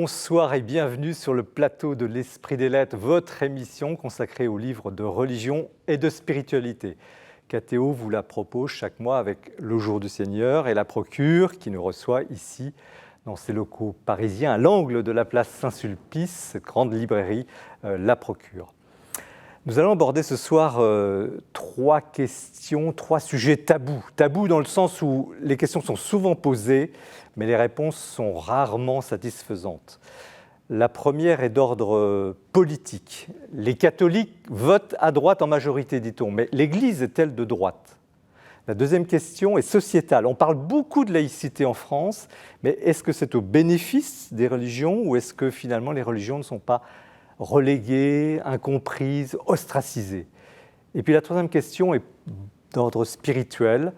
Bonsoir et bienvenue sur le plateau de l'Esprit des Lettres, votre émission consacrée aux livres de religion et de spiritualité. KTO vous la propose chaque mois avec le Jour du Seigneur et la Procure qui nous reçoit ici dans ses locaux parisiens à l'angle de la place Saint-Sulpice, cette grande librairie, la Procure. Nous allons aborder ce soir trois questions, trois sujets tabous. Tabous dans le sens où les questions sont souvent posées, mais les réponses sont rarement satisfaisantes. La première est d'ordre politique. Les catholiques votent à droite en majorité, dit-on, mais l'Église est-elle de droite ? La deuxième question est sociétale. On parle beaucoup de laïcité en France, mais est-ce que c'est au bénéfice des religions ou est-ce que finalement les religions ne sont pas reléguées, incomprises, ostracisées ? Et puis la troisième question est d'ordre spirituel,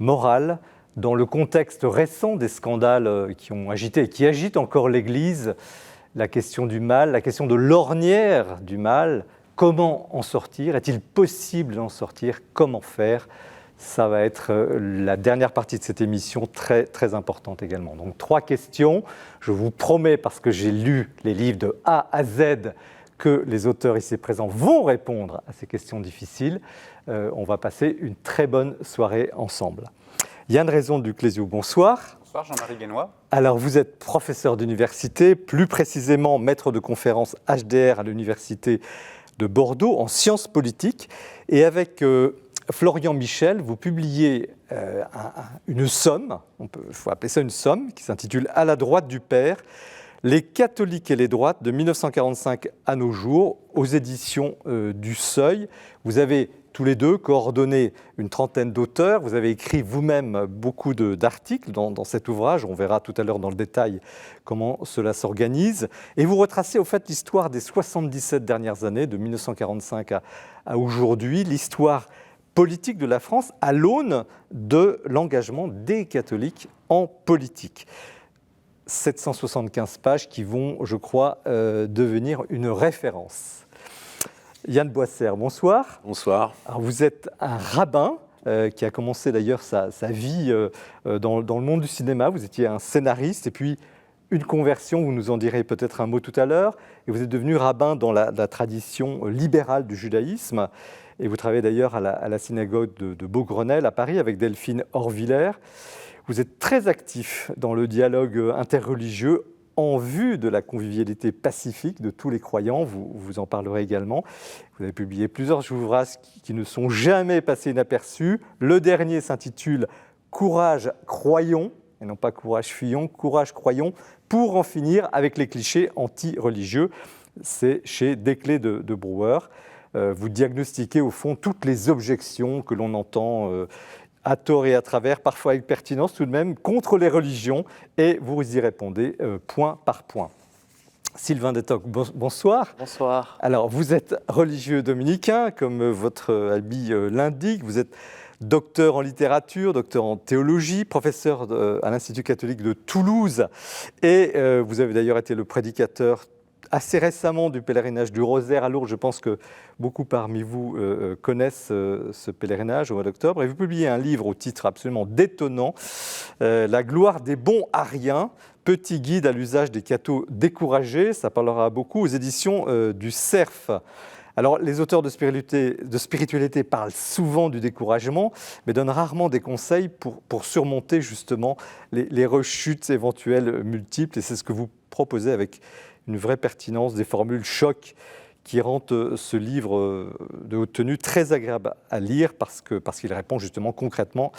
moral, dans le contexte récent des scandales qui ont agité et qui agitent encore l'Église, la question du mal, la question de l'ornière du mal, comment en sortir ? Est-il possible d'en sortir ? Comment faire ? Ça va être la dernière partie de cette émission, très, très importante également. Donc, trois questions. Je vous promets, parce que j'ai lu les livres de A à Z, que les auteurs ici présents vont répondre à ces questions difficiles. On va passer une très bonne soirée ensemble. Yann Raison du Clésiou, bonsoir. Bonsoir Jean-Marie Guénois. Alors vous êtes professeur d'université, plus précisément maître de conférence HDR à l'université de Bordeaux en sciences politiques. Et avec Florian Michel, vous publiez une somme, il faut appeler ça une somme, qui s'intitule « À la droite du Père, les catholiques et les droites de 1945 à nos jours » aux éditions du Seuil. Vous avez tous les deux coordonné une trentaine d'auteurs. Vous avez écrit vous-même beaucoup d'articles dans cet ouvrage. On verra tout à l'heure dans le détail comment cela s'organise. Et vous retracez au fait l'histoire des 77 dernières années, de 1945 à aujourd'hui, l'histoire politique de la France à l'aune de l'engagement des catholiques en politique. 775 pages qui vont, je crois, devenir une référence. Yann Boisser, bonsoir. Bonsoir. Alors, vous êtes un rabbin qui a commencé d'ailleurs sa vie dans le monde du cinéma. Vous étiez un scénariste et puis une conversion, vous nous en direz peut-être un mot tout à l'heure. Et vous êtes devenu rabbin dans la tradition libérale du judaïsme. Et vous travaillez d'ailleurs à la synagogue de Beaugrenelle à Paris avec Delphine Horviller. Vous êtes très actif dans le dialogue interreligieux en vue de la convivialité pacifique de tous les croyants, vous en parlerez également. Vous avez publié plusieurs ouvrages qui ne sont jamais passés inaperçus. Le dernier s'intitule « Courage, croyons », et non pas « Courage, fuyons »,« Courage, croyons », pour en finir avec les clichés anti-religieux. C'est chez Desclés de Brouwer. Vous diagnostiquez au fond toutes les objections que l'on entend à tort et à travers, parfois avec pertinence tout de même, contre les religions, et vous y répondez point par point. Sylvain Détoc, bonsoir. Bonsoir. Alors, vous êtes religieux dominicain, comme votre habit l'indique, vous êtes docteur en littérature, docteur en théologie, professeur à l'Institut catholique de Toulouse, et vous avez d'ailleurs été le prédicateur assez récemment du pèlerinage du Rosaire à Lourdes. Je pense que beaucoup parmi vous connaissent ce pèlerinage au mois d'octobre. Et vous publiez un livre au titre absolument détonnant, La gloire des bons ariens, petit guide à l'usage des cathos découragés. Ça parlera beaucoup aux éditions du Cerf. Alors, les auteurs de spiritualité parlent souvent du découragement, mais donnent rarement des conseils pour surmonter justement les rechutes éventuelles multiples. Et c'est ce que vous proposez avec une vraie pertinence, des formules choc qui rendent ce livre de haute tenue très agréable à lire parce qu'il répond justement concrètement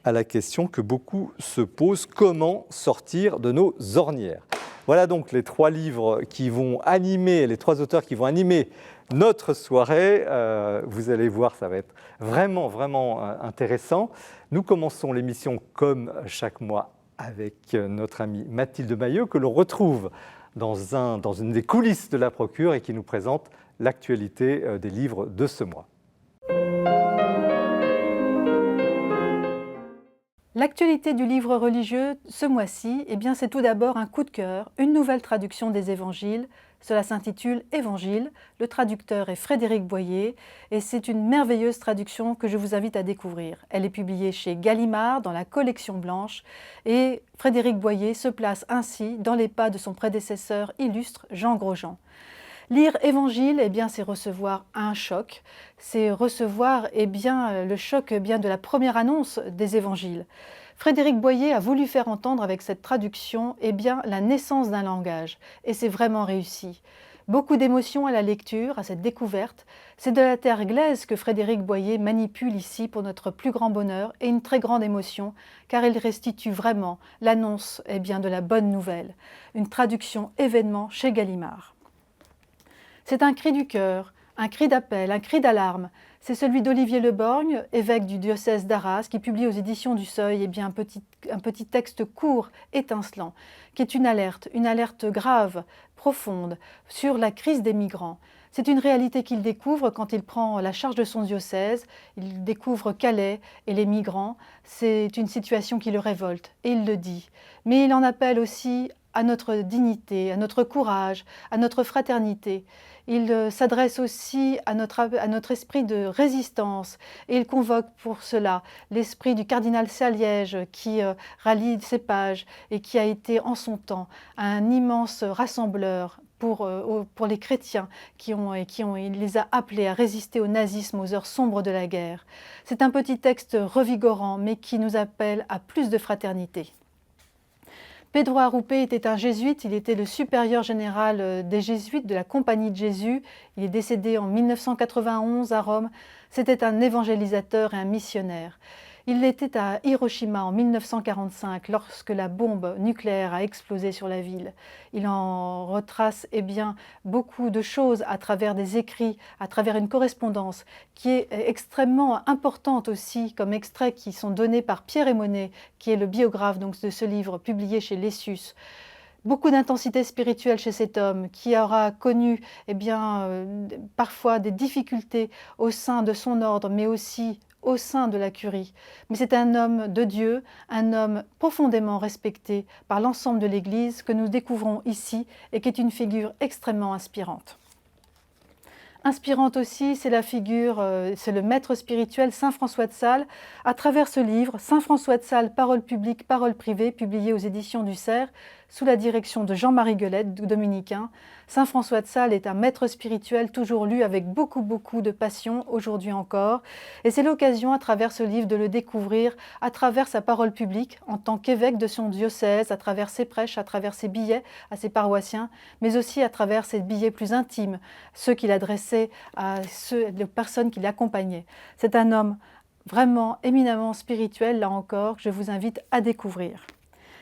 à la question que beaucoup se posent, comment sortir de nos ornières ? Voilà donc les trois livres qui vont animer, les trois auteurs qui vont animer notre soirée. Vous allez voir, ça va être vraiment, vraiment intéressant. Nous commençons l'émission comme chaque mois avec notre amie Mathilde Maillot que l'on retrouve dans une des coulisses de la Procure et qui nous présente l'actualité des livres de ce mois. L'actualité du livre religieux ce mois-ci, eh bien, c'est tout d'abord un coup de cœur, une nouvelle traduction des évangiles. Cela s'intitule Évangile. Le traducteur est Frédéric Boyer et c'est une merveilleuse traduction que je vous invite à découvrir. Elle est publiée chez Gallimard dans la collection blanche et Frédéric Boyer se place ainsi dans les pas de son prédécesseur illustre Jean Grosjean. Lire Évangile, eh bien, c'est recevoir un choc, c'est recevoir le choc de la première annonce des Évangiles. Frédéric Boyer a voulu faire entendre avec cette traduction la naissance d'un langage, et c'est vraiment réussi. Beaucoup d'émotions à la lecture, à cette découverte. C'est de la terre glaise que Frédéric Boyer manipule ici pour notre plus grand bonheur et une très grande émotion, car il restitue vraiment l'annonce de la bonne nouvelle. Une traduction événement chez Gallimard. C'est un cri du cœur, un cri d'appel, un cri d'alarme. C'est celui d'Olivier Le Borgne, évêque du diocèse d'Arras, qui publie aux éditions du Seuil un petit texte court, étincelant, qui est une alerte grave, profonde, sur la crise des migrants. C'est une réalité qu'il découvre quand il prend la charge de son diocèse. Il découvre Calais et les migrants. C'est une situation qui le révolte, et il le dit. Mais il en appelle aussi à notre dignité, à notre courage, à notre fraternité. Il s'adresse aussi à notre esprit de résistance et il convoque pour cela l'esprit du cardinal Saliège qui rallie ces pages et qui a été en son temps un immense rassembleur pour les chrétiens il les a appelés à résister au nazisme aux heures sombres de la guerre. C'est un petit texte revigorant mais qui nous appelle à plus de fraternité. Pedro Arrupe était un jésuite, il était le supérieur général des jésuites de la Compagnie de Jésus. Il est décédé en 1991 à Rome. C'était un évangélisateur et un missionnaire. Il était à Hiroshima en 1945 lorsque la bombe nucléaire a explosé sur la ville. Il en retrace beaucoup de choses à travers des écrits, à travers une correspondance qui est extrêmement importante aussi, comme extraits qui sont donnés par Pierre Aymonnet, qui est le biographe de ce livre publié chez Lessius. Beaucoup d'intensité spirituelle chez cet homme qui aura connu parfois des difficultés au sein de son ordre, mais aussi au sein de la curie. Mais c'est un homme de Dieu, un homme profondément respecté par l'ensemble de l'Église que nous découvrons ici et qui est une figure extrêmement inspirante. Inspirante aussi, c'est c'est le maître spirituel Saint François de Sales. À travers ce livre, Saint François de Sales, Parole publique, parole privée, publié aux éditions du Cerf, sous la direction de Jean-Marie Guelette, dominicain. Saint François de Sales est un maître spirituel toujours lu avec beaucoup de passion, aujourd'hui encore. Et c'est l'occasion, à travers ce livre, de le découvrir à travers sa parole publique, en tant qu'évêque de son diocèse, à travers ses prêches, à travers ses billets à ses paroissiens, mais aussi à travers ses billets plus intimes, ceux qu'il adressait à les personnes qui l'accompagnaient. C'est un homme vraiment éminemment spirituel, là encore, que je vous invite à découvrir.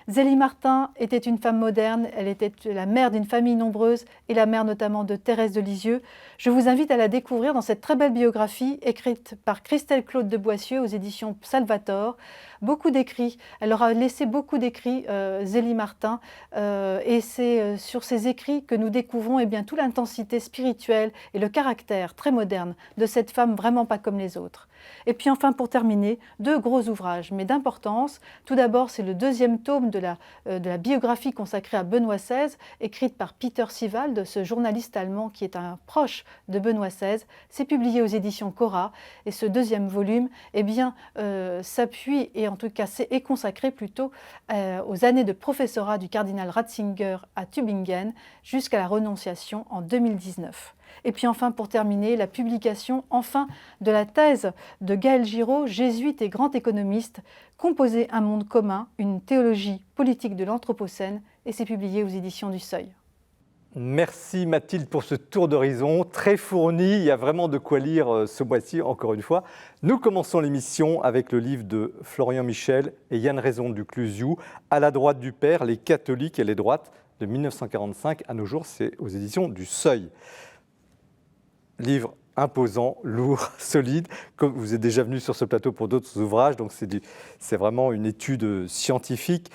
Zélie Martin était une femme moderne, elle était la mère d'une famille nombreuse et la mère notamment de Thérèse de Lisieux. Je vous invite à la découvrir dans cette très belle biographie écrite par Christelle Claude de Boissieu aux éditions Salvator. Beaucoup d'écrits, elle aura laissé beaucoup d'écrits, Zélie Martin, et c'est sur ces écrits que nous découvrons toute l'intensité spirituelle et le caractère très moderne de cette femme vraiment pas comme les autres. Et puis enfin, pour terminer, deux gros ouvrages, mais d'importance. Tout d'abord, c'est le deuxième tome de la biographie consacrée à Benoît XVI, écrite par Peter Siewald, ce journaliste allemand qui est un proche de Benoît XVI. C'est publié aux éditions Cora, et ce deuxième volume s'appuie, et en tout cas est consacré plutôt aux années de professorat du cardinal Ratzinger à Tübingen, jusqu'à la renonciation en 2019. Et puis enfin, pour terminer, la publication de la thèse de Gaël Giraud, jésuite et grand économiste, Composer un monde commun, une théologie politique de l'Anthropocène, et c'est publié aux éditions du Seuil. Merci Mathilde pour ce tour d'horizon très fourni. Il y a vraiment de quoi lire ce mois-ci, encore une fois. Nous commençons l'émission avec le livre de Florian Michel et Yann Raison du Clusiou, À la droite du Père, les catholiques et les droites, de 1945 à nos jours. C'est aux éditions du Seuil. Livre imposant, lourd, solide, comme vous êtes déjà venu sur ce plateau pour d'autres ouvrages, donc c'est vraiment une étude scientifique.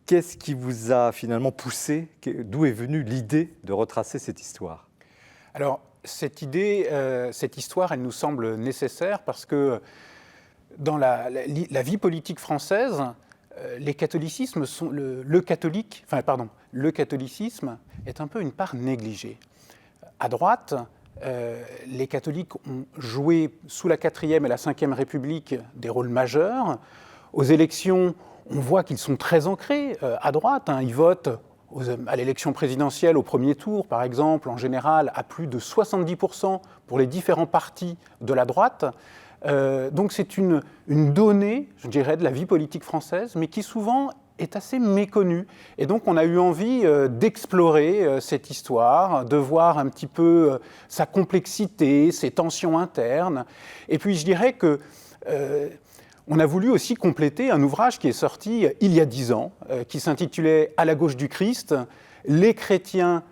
Qu'est-ce qui vous a finalement poussé, d'où est venue l'idée de retracer cette histoire ? Alors, cette histoire, elle nous semble nécessaire parce que dans la vie politique française, le catholicisme est un peu une part négligée. À droite, les catholiques ont joué sous la 4e et la 5e République des rôles majeurs. Aux élections, on voit qu'ils sont très ancrés à droite. Ils votent à l'élection présidentielle au premier tour, par exemple, en général, à plus de 70% pour les différents partis de la droite. Donc c'est une donnée, je dirais, de la vie politique française, mais qui souvent est assez méconnue. Et donc on a eu envie d'explorer cette histoire, de voir un petit peu sa complexité, ses tensions internes. Et puis je dirais que on a voulu aussi compléter un ouvrage qui est sorti il y a 10 ans, qui s'intitulait « À la gauche du Christ, les chrétiens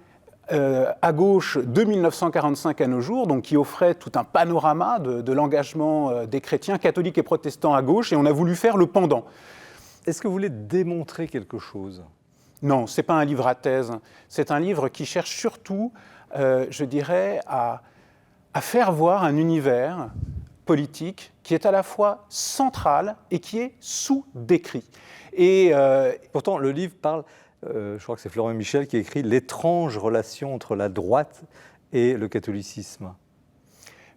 à gauche de 1945 à nos jours », donc qui offrait tout un panorama de l'engagement des chrétiens catholiques et protestants à gauche, et on a voulu faire le pendant. Est-ce que vous voulez démontrer quelque chose ? Non, ce n'est pas un livre à thèse, c'est un livre qui cherche surtout, je dirais, à faire voir un univers politique qui est à la fois central et qui est sous-décrit. Et pourtant, le livre parle, je crois que c'est Florent Michel qui écrit « L'étrange relation entre la droite et le catholicisme ».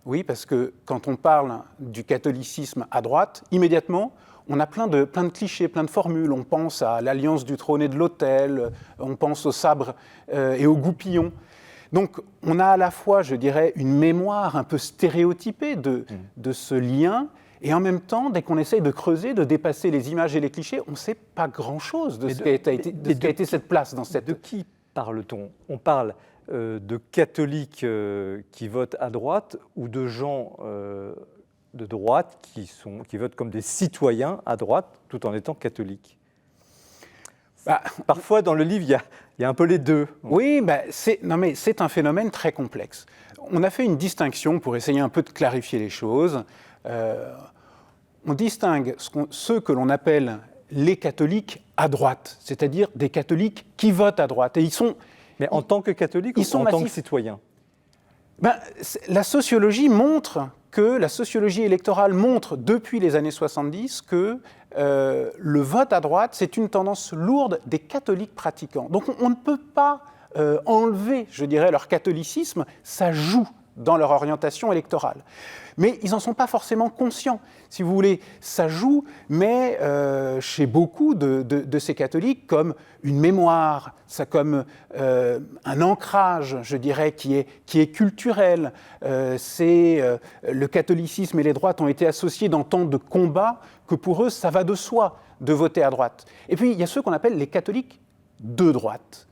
Oui, parce que quand on parle du catholicisme à droite, immédiatement, on a plein de clichés, plein de formules. On pense à l'alliance du trône et de l'autel, on pense au sabre et au goupillon. Donc, on a à la fois, je dirais, une mémoire un peu stéréotypée de ce lien, et en même temps, dès qu'on essaye de creuser, de dépasser les images et les clichés, on ne sait pas grand-chose de ce qu'a été cette place dans cette... De qui parle-t-on ? On parle de catholiques qui votent à droite ou de gens de droite qui votent comme des citoyens à droite tout en étant catholiques ? Parfois, dans le livre, il y a un peu les deux. Oui, c'est un phénomène très complexe. On a fait une distinction pour essayer un peu de clarifier les choses. On distingue ceux que l'on appelle les catholiques à droite, c'est-à-dire des catholiques qui votent à droite. Et mais en tant que catholiques ou en tant que citoyens ? La sociologie électorale montre depuis les années 70 que le vote à droite, c'est une tendance lourde des catholiques pratiquants. Donc on ne peut pas enlever, je dirais, leur catholicisme, ça joue dans leur orientation électorale. Mais ils n'en sont pas forcément conscients. Si vous voulez, ça joue, mais chez beaucoup de ces catholiques, comme une mémoire, ça comme un ancrage, je dirais, qui est culturel. Le catholicisme et les droites ont été associés dans tant de combats que pour eux, ça va de soi de voter à droite. Et puis, il y a ceux qu'on appelle les catholiques de droite.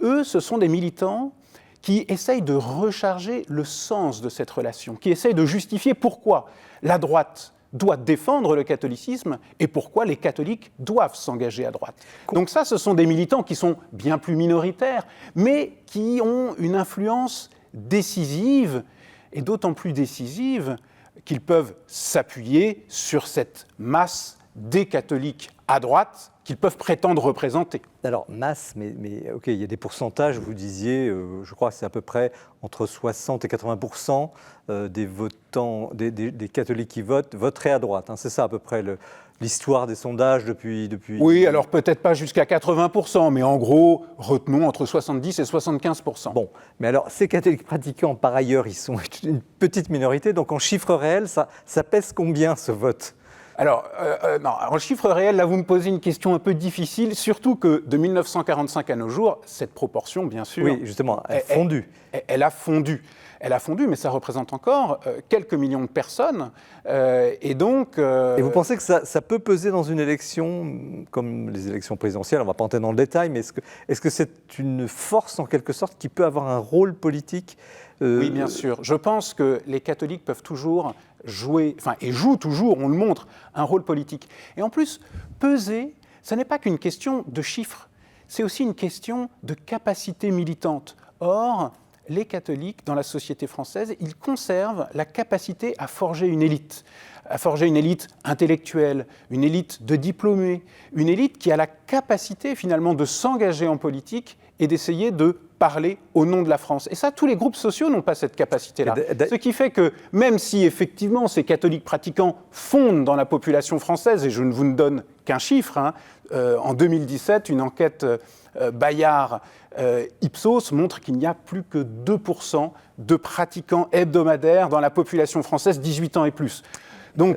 Eux, ce sont des militants qui essayent de recharger le sens de cette relation, qui essayent de justifier pourquoi la droite doit défendre le catholicisme et pourquoi les catholiques doivent s'engager à droite. Donc ça, ce sont des militants qui sont bien plus minoritaires, mais qui ont une influence décisive, et d'autant plus décisive qu'ils peuvent s'appuyer sur cette masse des catholiques à droite qu'ils peuvent prétendre représenter. Alors, masse, mais ok, il y a des pourcentages, vous disiez, je crois que c'est à peu près entre 60 et 80% des votants, des catholiques qui voteraient à droite. C'est ça à peu près l'histoire des sondages depuis... Oui, alors peut-être pas jusqu'à 80%, mais en gros, retenons entre 70 et 75%. Bon, mais alors, ces catholiques pratiquants, par ailleurs, ils sont une petite minorité, donc en chiffres réels, ça pèse combien ce vote ? Alors, non, en chiffre réel, là, vous me posez une question un peu difficile, surtout que de 1945 à nos jours, cette proportion, bien sûr... Oui, justement, elle a fondu. Elle a fondu. Elle a fondu, mais ça représente encore quelques millions de personnes. Et donc... Et vous pensez que ça peut peser dans une élection, comme les élections présidentielles, on ne va pas entrer dans le détail, mais est-ce que c'est une force, en quelque sorte, qui peut avoir un rôle politique Oui, bien sûr. Je pense que les catholiques peuvent toujours jouer, et jouent toujours, on le montre, un rôle politique. Et en plus, peser, ça n'est pas qu'une question de chiffres, c'est aussi une question de capacité militante. Or, les catholiques, dans la société française, ils conservent la capacité à forger une élite. a forgé une élite intellectuelle, une élite de diplômés, une élite qui a la capacité finalement de s'engager en politique et d'essayer de parler au nom de la France. Et ça, tous les groupes sociaux n'ont pas cette capacité-là. Ce qui fait que, même si effectivement ces catholiques pratiquants fondent dans la population française, et je ne vous donne qu'un chiffre, en 2017, une enquête Bayard Ipsos montre qu'il n'y a plus que 2% de pratiquants hebdomadaires dans la population française 18 ans et plus. Donc,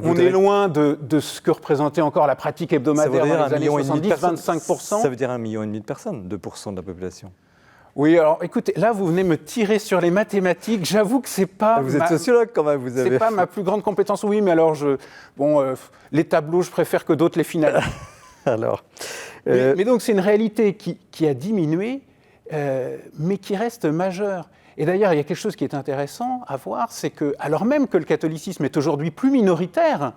on est loin de ce que représentait encore la pratique hebdomadaire dans les années 70, 25%. Ça veut dire 1,5 million de personnes, 2% de la population. Oui, alors écoutez, là vous venez me tirer sur les mathématiques. J'avoue que c'est pas. Vous êtes sociologue quand même, vous avez. C'est pas ma plus grande compétence. Oui, mais alors les tableaux, je préfère que d'autres les finalisent. Alors. Mais donc c'est une réalité qui a diminué, mais qui reste majeure. Et d'ailleurs, il y a quelque chose qui est intéressant à voir, c'est que, alors même que le catholicisme est aujourd'hui plus minoritaire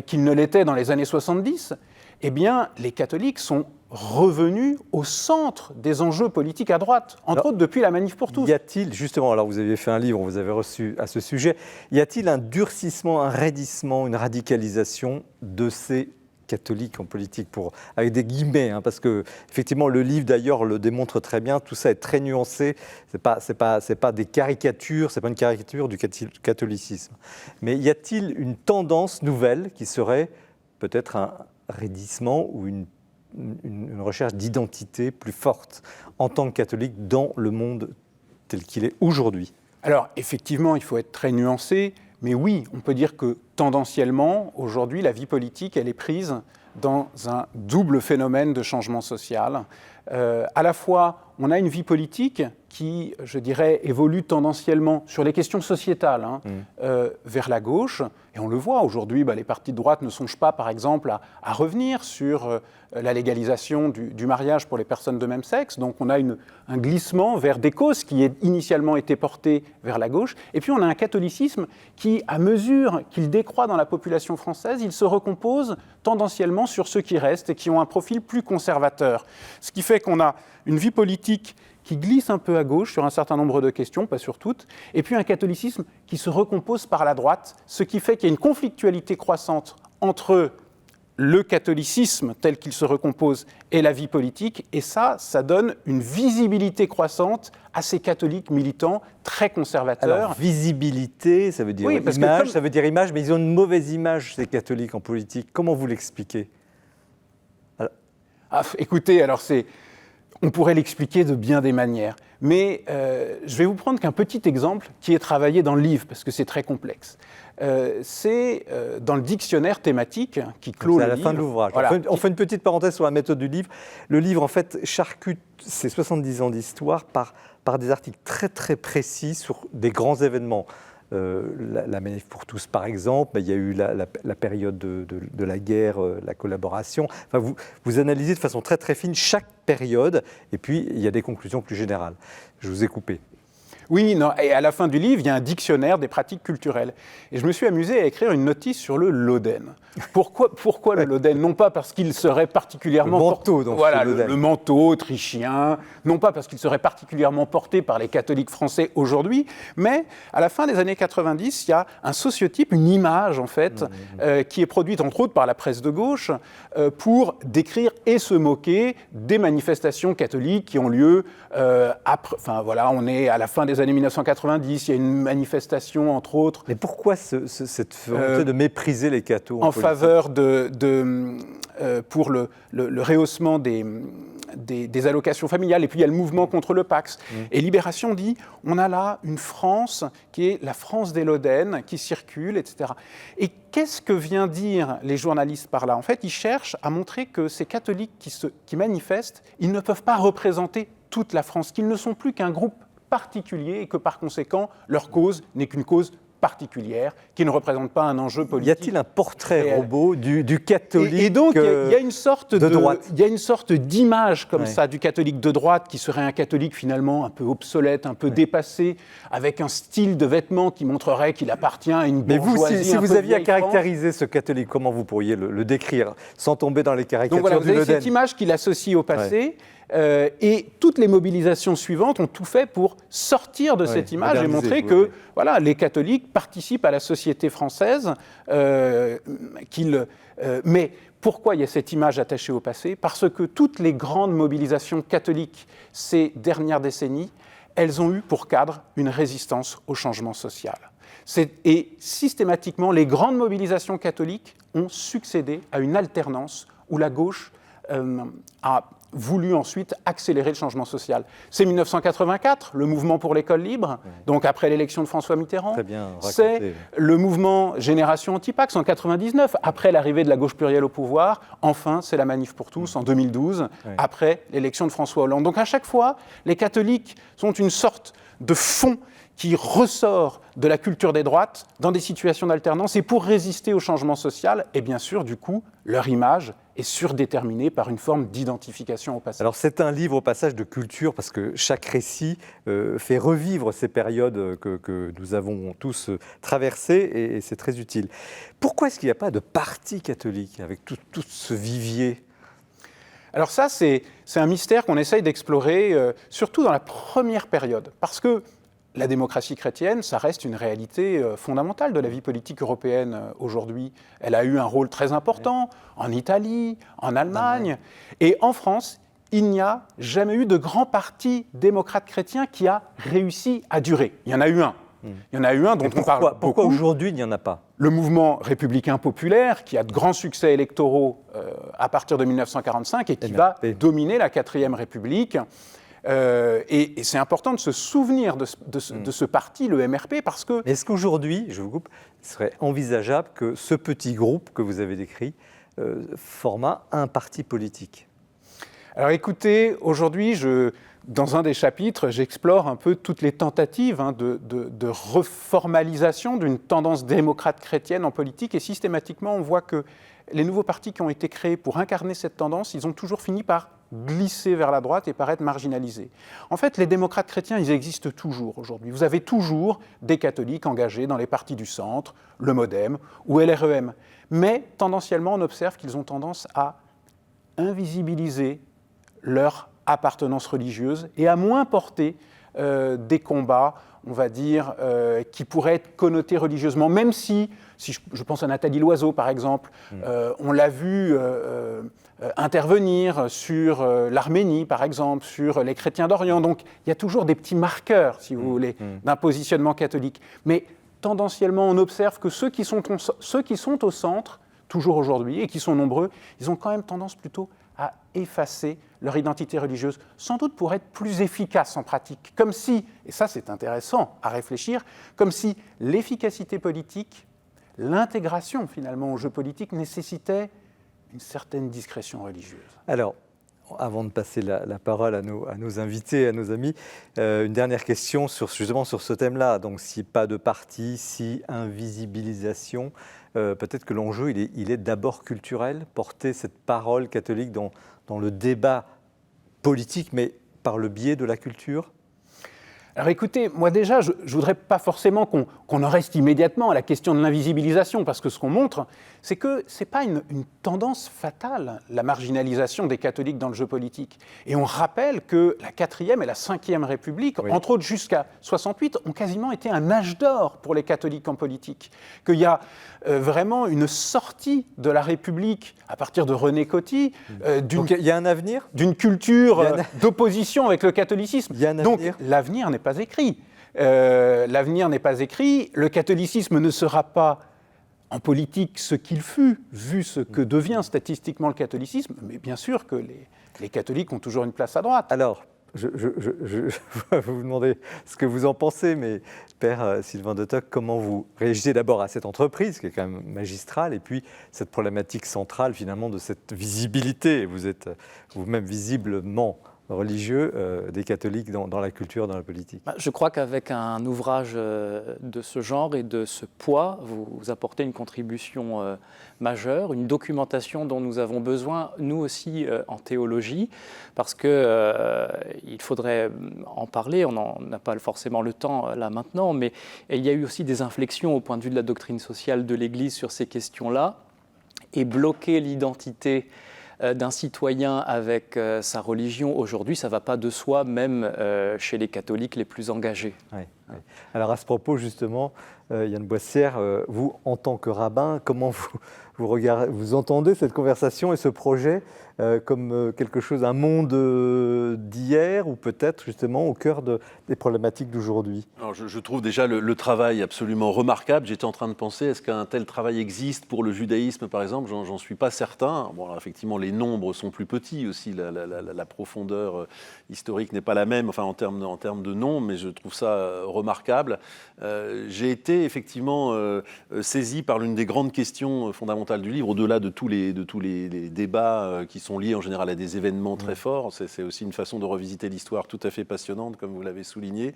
qu'il ne l'était dans les années 70, eh bien, les catholiques sont revenus au centre des enjeux politiques à droite, entre autres depuis la Manif pour tous. Y a-t-il, justement, alors vous aviez fait un livre, vous avez reçu à ce sujet, y a-t-il un durcissement, un raidissement, une radicalisation de ces catholiques en politique, avec des guillemets, parce que effectivement le livre d'ailleurs le démontre très bien, tout ça est très nuancé, c'est pas des caricatures, c'est pas une caricature du catholicisme. Mais y a-t-il une tendance nouvelle qui serait peut-être un raidissement ou une recherche d'identité plus forte en tant que catholique dans le monde tel qu'il est aujourd'hui? Alors effectivement, il faut être très nuancé. Mais oui, on peut dire que tendanciellement, aujourd'hui, la vie politique, elle est prise dans un double phénomène de changement social. À la fois, on a une vie politique qui, je dirais, évolue tendanciellement sur les questions sociétales vers la gauche. Et on le voit aujourd'hui, les partis de droite ne songent pas, par exemple, à revenir sur la légalisation du mariage pour les personnes de même sexe. Donc on a un glissement vers des causes qui initialement étaient portées vers la gauche. Et puis on a un catholicisme qui, à mesure qu'il décroît dans la population française, il se recompose tendanciellement sur ceux qui restent et qui ont un profil plus conservateur. Ce qui fait qu'on a une vie politique qui glisse un peu à gauche sur un certain nombre de questions, pas sur toutes, et puis un catholicisme qui se recompose par la droite, ce qui fait qu'il y a une conflictualité croissante entre le catholicisme tel qu'il se recompose et la vie politique, et ça donne une visibilité croissante à ces catholiques militants très conservateurs. Alors, visibilité, ça veut dire image, ça veut dire image, mais ils ont une mauvaise image, ces catholiques en politique. Comment vous l'expliquez ? Écoutez, alors on pourrait l'expliquer de bien des manières, mais je vais vous prendre qu'un petit exemple qui est travaillé dans le livre, parce que c'est très complexe. C'est dans le dictionnaire thématique qui clôt le livre. C'est à la fin de l'ouvrage. Voilà. On fait une petite parenthèse sur la méthode du livre. Le livre, en fait, charcute ses 70 ans d'histoire par des articles très, très précis sur des grands événements. La Manif pour tous, par exemple, il y a eu la période de la guerre, la collaboration. Enfin, vous analysez de façon très, très fine chaque période, et puis il y a des conclusions plus générales. Je vous ai coupé. Oui, non, et à la fin du livre, il y a un dictionnaire des pratiques culturelles. Et je me suis amusé à écrire une notice sur le Loden. Pourquoi le Loden ? Non pas parce qu'il serait particulièrement... Le manteau, donc. Voilà, le manteau autrichien. Non pas parce qu'il serait particulièrement porté par les catholiques français aujourd'hui, mais à la fin des années 90, il y a un sociotype, une image, en fait, qui est produite, entre autres, par la presse de gauche, pour décrire et se moquer des manifestations catholiques qui ont lieu après... Enfin, voilà, on est à la fin des années 1990, il y a une manifestation, entre autres... Mais pourquoi cette volonté de mépriser les cathos en faveur pour le rehaussement des allocations familiales, et puis il y a le mouvement contre le Pax. Et Libération dit, on a là une France qui est la France des Loden, qui circule, etc. Et qu'est-ce que viennent dire les journalistes par là ? En fait, ils cherchent à montrer que ces catholiques qui manifestent, ils ne peuvent pas représenter toute la France, qu'ils ne sont plus qu'un groupe particulier et que par conséquent, leur cause n'est qu'une cause particulière, qui ne représente pas un enjeu politique. Y a-t-il un portrait robot du catholique et donc, il y a une sorte de droite. Il y a une sorte d'image comme ça du catholique de droite, qui serait un catholique finalement un peu obsolète, un peu dépassé, avec un style de vêtements qui montrerait qu'il appartient à une bourgeoisie. Mais vous, si vous aviez à caractériser ce catholique, comment vous pourriez le décrire, sans tomber dans les caricatures donc voilà, du vous avez Loden ? cette image qu'il associe au passé. Et toutes les mobilisations suivantes ont tout fait pour sortir de cette image et montrer que voilà, les catholiques participent à la société française, mais pourquoi il y a cette image attachée au passé ? Parce que toutes les grandes mobilisations catholiques ces dernières décennies, elles ont eu pour cadre une résistance au changement social. Et systématiquement, les grandes mobilisations catholiques ont succédé à une alternance où la gauche a voulu ensuite accélérer le changement social. C'est 1984, le mouvement pour l'école libre, donc après l'élection de François Mitterrand. C'est le mouvement Génération Antipax en 1999, après l'arrivée de la gauche plurielle au pouvoir. Enfin, c'est la Manif pour tous en 2012, après l'élection de François Hollande. Donc à chaque fois, les catholiques sont une sorte de fond qui ressort de la culture des droites dans des situations d'alternance. Et pour résister au changement social, et bien sûr, du coup, leur image est surdéterminée par une forme d'identification au passé. Alors c'est un livre au passage de culture, parce que chaque récit fait revivre ces périodes que nous avons tous traversées, et c'est très utile. Pourquoi est-ce qu'il n'y a pas de parti catholique avec tout ce vivier ? Alors ça, c'est un mystère qu'on essaye d'explorer, surtout dans la première période, parce que la démocratie chrétienne, ça reste une réalité fondamentale de la vie politique européenne aujourd'hui. Elle a eu un rôle très important en Italie, en Allemagne. Et en France, il n'y a jamais eu de grand parti démocrate chrétien qui a réussi à durer. Il y en a eu un. Il y en a eu un dont on parle beaucoup. Pourquoi aujourd'hui il n'y en a pas ? Le mouvement républicain populaire, qui a de grands succès électoraux à partir de 1945 et qui va dominer la 4e République. Et c'est important de se souvenir de ce parti, le MRP, parce que... Est-ce qu'aujourd'hui, je vous coupe, il serait envisageable que ce petit groupe que vous avez décrit forma un parti politique ? Alors écoutez, aujourd'hui, dans un des chapitres, j'explore un peu toutes les tentatives de reformalisation d'une tendance démocrate chrétienne en politique, et systématiquement, on voit que les nouveaux partis qui ont été créés pour incarner cette tendance, ils ont toujours fini par glisser vers la droite et paraître marginalisés. En fait, les démocrates chrétiens, ils existent toujours aujourd'hui. Vous avez toujours des catholiques engagés dans les partis du centre, le MoDem ou LREM. Mais tendanciellement, on observe qu'ils ont tendance à invisibiliser leur appartenance religieuse et à moins porter des combats, on va dire, qui pourraient être connotés religieusement, même si je pense à Nathalie Loiseau, par exemple, on l'a vu intervenir sur l'Arménie, par exemple, sur les chrétiens d'Orient. Donc, il y a toujours des petits marqueurs, si vous voulez, d'un positionnement catholique. Mais tendanciellement, on observe que ceux qui sont au centre, toujours aujourd'hui, et qui sont nombreux, ils ont quand même tendance plutôt à effacer leur identité religieuse, sans doute pour être plus efficaces en pratique. Comme si, et ça c'est intéressant à réfléchir, comme si l'efficacité politique, l'intégration finalement au jeu politique nécessitait une certaine discrétion religieuse. Alors, avant de passer la parole à nos invités, à nos amis, une dernière question justement sur ce thème-là. Donc, si pas de parti, si invisibilisation, peut-être que l'enjeu, il est d'abord culturel, porter cette parole catholique dans le débat politique, mais par le biais de la culture ? Alors écoutez, moi déjà, je ne voudrais pas forcément qu'on en reste immédiatement à la question de l'invisibilisation, parce que ce qu'on montre, c'est que ce n'est pas une tendance fatale, la marginalisation des catholiques dans le jeu politique. Et on rappelle que la 4e et la 5e République, entre autres jusqu'à 68, ont quasiment été un âge d'or pour les catholiques en politique. Qu'il y a vraiment une sortie de la République, à partir de René Coty, donc il y a un avenir ? D'une culture d'opposition avec le catholicisme. Il y a un donc avenir ? l'avenir n'est pas écrit. L'avenir n'est pas écrit. Le catholicisme ne sera pas en politique ce qu'il fut, vu ce que devient statistiquement le catholicisme, mais bien sûr que les catholiques ont toujours une place à droite. Alors, je vais vous demander ce que vous en pensez, mais Père Sylvain de Toc, comment vous réagissez d'abord à cette entreprise qui est quand même magistrale, et puis cette problématique centrale finalement de cette visibilité. Vous êtes vous-même visiblement religieux des catholiques dans la culture, dans la politique. Je crois qu'avec un ouvrage de ce genre et de ce poids, vous apportez une contribution majeure, une documentation dont nous avons besoin, nous aussi, en théologie, parce qu'il faudrait en parler, on n'a pas forcément le temps là maintenant, mais il y a eu aussi des inflexions au point de vue de la doctrine sociale de l'Église sur ces questions-là, et bloquer l'identité d'un citoyen avec sa religion aujourd'hui, ça ne va pas de soi, même chez les catholiques les plus engagés. Oui, oui. Alors à ce propos, justement, Yann Boissière, vous, en tant que rabbin, comment vous entendez cette conversation et ce projet comme quelque chose, un monde d'hier ou peut-être justement au cœur des problématiques d'aujourd'hui? Alors je trouve déjà le travail absolument remarquable. J'étais en train de penser, est-ce qu'un tel travail existe pour le judaïsme, par exemple? J'en suis pas certain. Bon, alors, effectivement, les nombres sont plus petits aussi, la profondeur historique n'est pas la même, enfin en termes de nombres, mais je trouve ça remarquable. J'ai été effectivement saisi par l'une des grandes questions fondamentales du livre, au-delà de tous les débats qui sont liés en général à des événements très forts. C'est aussi une façon de revisiter l'histoire tout à fait passionnante, comme vous l'avez souligné.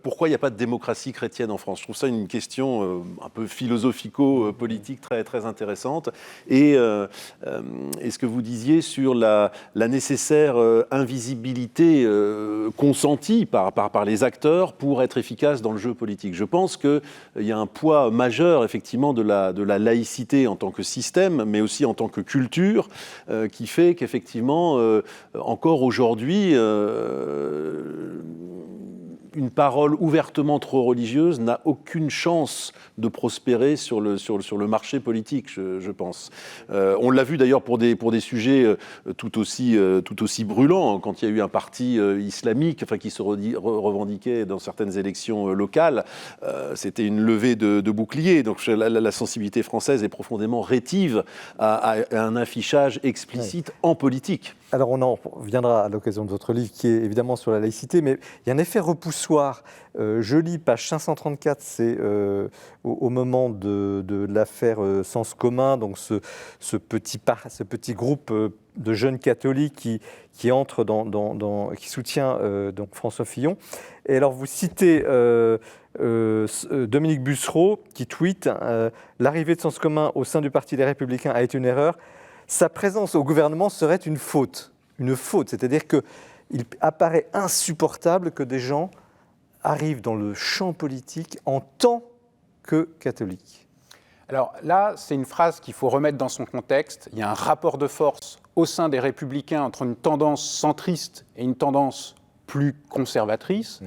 Pourquoi il n'y a pas de démocratie chrétienne en France? Je trouve ça une question un peu philosophico-politique très, très intéressante. Et ce que vous disiez sur la nécessaire invisibilité consentie par les acteurs pour être efficace dans le jeu politique. Je pense qu'il y a un poids majeur, effectivement, de la laïcité en tant que système, mais aussi en tant que culture, qui fait qu'effectivement, encore aujourd'hui, une parole ouvertement trop religieuse n'a aucune chance de prospérer sur le marché politique, je pense. On l'a vu d'ailleurs pour des sujets tout aussi brûlants, quand il y a eu un parti islamique qui se revendiquait dans certaines élections locales. C'était une levée de boucliers. Donc la sensibilité française est profondément rétive à un affichage explicite en politique. Alors on en reviendra à l'occasion de votre livre qui est évidemment sur la laïcité, mais il y a un effet repoussoir. Je lis page 534, c'est au moment de l'affaire Sens commun, donc ce petit groupe de jeunes catholiques qui entre qui soutient donc François Fillon. Et alors vous citez Dominique Bussereau qui tweet l'arrivée de Sens commun au sein du Parti des Républicains a été une erreur. Sa présence au gouvernement serait une faute, c'est-à-dire qu'il apparaît insupportable que des gens arrivent dans le champ politique en tant que catholiques. Alors là, c'est une phrase qu'il faut remettre dans son contexte. Il y a un rapport de force au sein des Républicains entre une tendance centriste et une tendance plus conservatrice.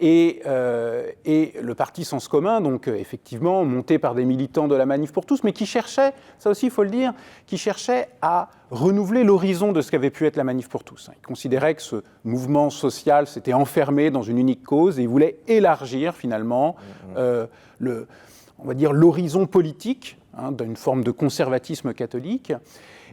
Et le parti Sens commun, donc effectivement monté par des militants de la Manif pour tous, mais qui cherchait, ça aussi il faut le dire, qui cherchait à renouveler l'horizon de ce qu'avait pu être la Manif pour tous. Il considérait que ce mouvement social s'était enfermé dans une unique cause et il voulait élargir finalement on va dire l'horizon politique d'une forme de conservatisme catholique.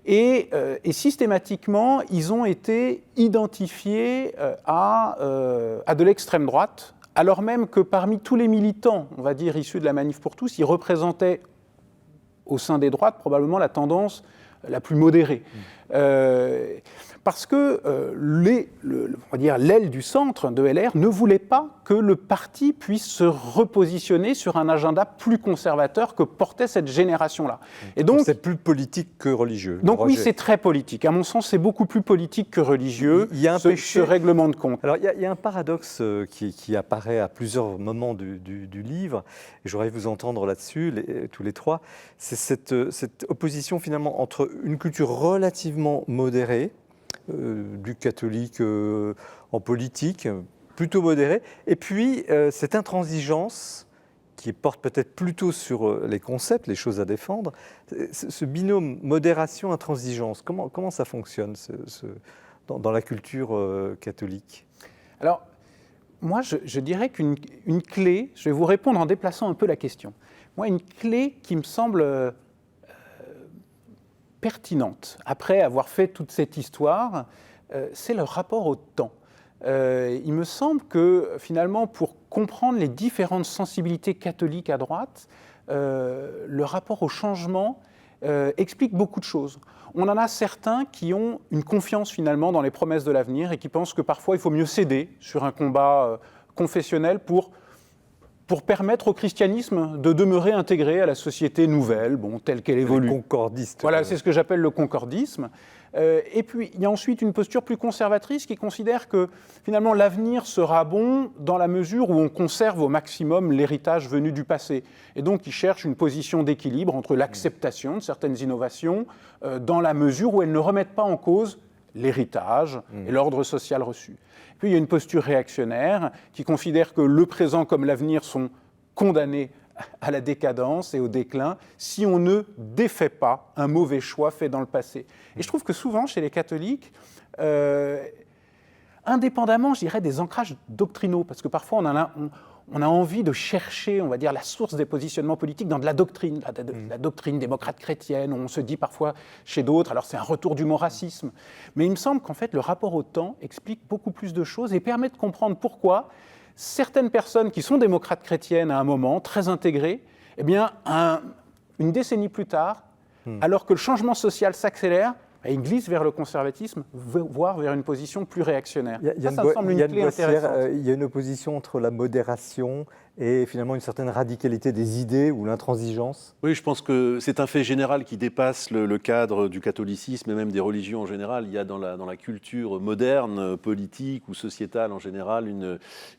Et systématiquement, ils ont été identifiés à de l'extrême droite, alors même que parmi tous les militants, on va dire, issus de la Manif pour tous, ils représentaient au sein des droites probablement la tendance la plus modérée. Parce que on va dire, l'aile du centre de LR ne voulait pas que le parti puisse se repositionner sur un agenda plus conservateur que portait cette génération-là. Et donc c'est plus politique que religieux. Donc oui, c'est très politique. À mon sens, c'est beaucoup plus politique que religieux, il y a ce règlement de compte. Alors il y a un paradoxe qui apparaît à plusieurs moments du livre, et j'aurais vous entendre là-dessus, tous les trois, c'est cette opposition finalement entre une culture relativement modérée, du catholique en politique, plutôt modéré, et puis cette intransigeance qui porte peut-être plutôt sur les concepts, les choses à défendre, ce binôme modération-intransigeance, comment ça fonctionne dans la culture catholique? Alors, moi, je dirais qu'une clé, je vais vous répondre en déplaçant un peu la question. Moi, une clé qui me semble pertinente, après avoir fait toute cette histoire, c'est le rapport au temps. Il me semble que, finalement, pour comprendre les différentes sensibilités catholiques à droite, le rapport au changement explique beaucoup de choses. On en a certains qui ont une confiance, finalement, dans les promesses de l'avenir et qui pensent que parfois, il faut mieux céder sur un combat confessionnel pour pour permettre au christianisme de demeurer intégré à la société nouvelle, telle qu'elle évolue. Concordiste. Voilà, c'est ce que j'appelle le concordisme. Et puis, il y a ensuite une posture plus conservatrice qui considère que, finalement, l'avenir sera bon dans la mesure où on conserve au maximum l'héritage venu du passé. Et donc, ils cherchent une position d'équilibre entre l'acceptation de certaines innovations dans la mesure où elles ne remettent pas en cause l'héritage et l'ordre social reçu. Puis, il y a une posture réactionnaire qui considère que le présent comme l'avenir sont condamnés à la décadence et au déclin si on ne défait pas un mauvais choix fait dans le passé. Et je trouve que souvent, chez les catholiques, indépendamment, je dirais, des ancrages doctrinaux, parce que parfois on a envie de chercher, on va dire, la source des positionnements politiques dans de la doctrine, la doctrine démocrate chrétienne, on se dit parfois chez d'autres, alors c'est un retour du maurassisme. Mais il me semble qu'en fait, le rapport au temps explique beaucoup plus de choses et permet de comprendre pourquoi certaines personnes qui sont démocrates chrétiennes à un moment, très intégrées, eh bien, une décennie plus tard, alors que le changement social s'accélère, ils glissent vers le conservatisme, voire vers une position plus réactionnaire. Ça me semble une clé intéressante. Il y a une opposition entre la modération et finalement une certaine radicalité des idées ou l'intransigeance. Oui, je pense que c'est un fait général qui dépasse le cadre du catholicisme et même des religions en général. Il y a dans la culture moderne, politique ou sociétale en général,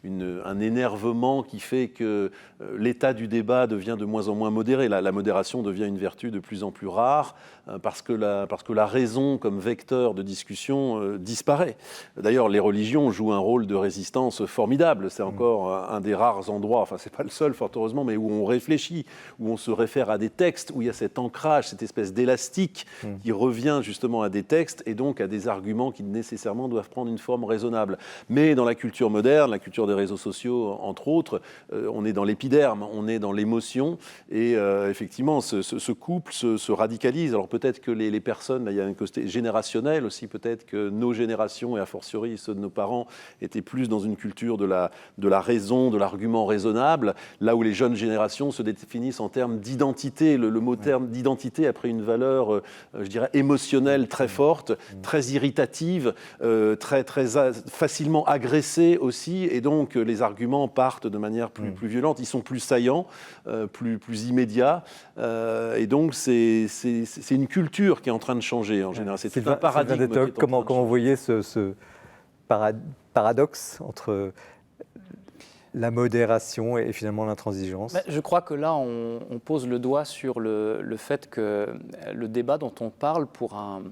un énervement qui fait que l'état du débat devient de moins en moins modéré. La modération devient une vertu de plus en plus rare parce que la raison comme vecteur de discussion disparaît. D'ailleurs, les religions jouent un rôle de résistance formidable. C'est encore un des rares endroits, enfin c'est pas le seul fort heureusement, mais où on réfléchit, où on se réfère à des textes, où il y a cet ancrage, cette espèce d'élastique qui revient justement à des textes et donc à des arguments qui nécessairement doivent prendre une forme raisonnable. Mais dans la culture moderne, la culture des réseaux sociaux entre autres, on est dans l'épiderme, on est dans l'émotion et effectivement ce couple se radicalise. Alors peut-être que les personnes, là, il y a un côté générationnel aussi, peut-être que nos générations et a fortiori ceux de nos parents étaient plus dans une culture de la raison, de l'argument raisonnable, là où les jeunes générations se définissent en termes d'identité. Le mot terme d'identité a pris une valeur, je dirais, émotionnelle très forte, très irritative, très facilement agressée aussi, et donc les arguments partent de manière plus violente, ils sont plus saillants, plus immédiats, et donc c'est une culture qui est en train de changer en général. C'est tout un paradigme. Comment vous voyez ce paradoxe entre la modération et finalement l'intransigeance? Je crois que là, on pose le doigt sur le fait que le débat dont on parle pour un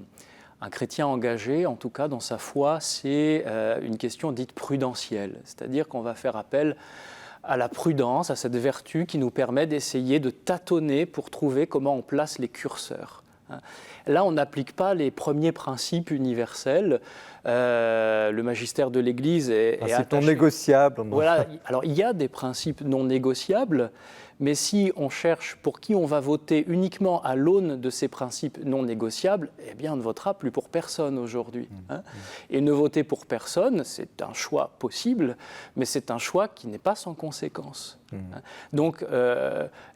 chrétien engagé, en tout cas dans sa foi, c'est une question dite prudentielle. C'est-à-dire qu'on va faire appel à la prudence, à cette vertu qui nous permet d'essayer de tâtonner pour trouver comment on place les curseurs. Là, on n'applique pas les premiers principes universels. Le magistère de l'Église est attaché. Non négociable. Voilà. Alors, il y a des principes non négociables, mais si on cherche pour qui on va voter uniquement à l'aune de ces principes non négociables, eh bien, on ne votera plus pour personne aujourd'hui. Et ne voter pour personne, c'est un choix possible, mais c'est un choix qui n'est pas sans conséquences. Donc,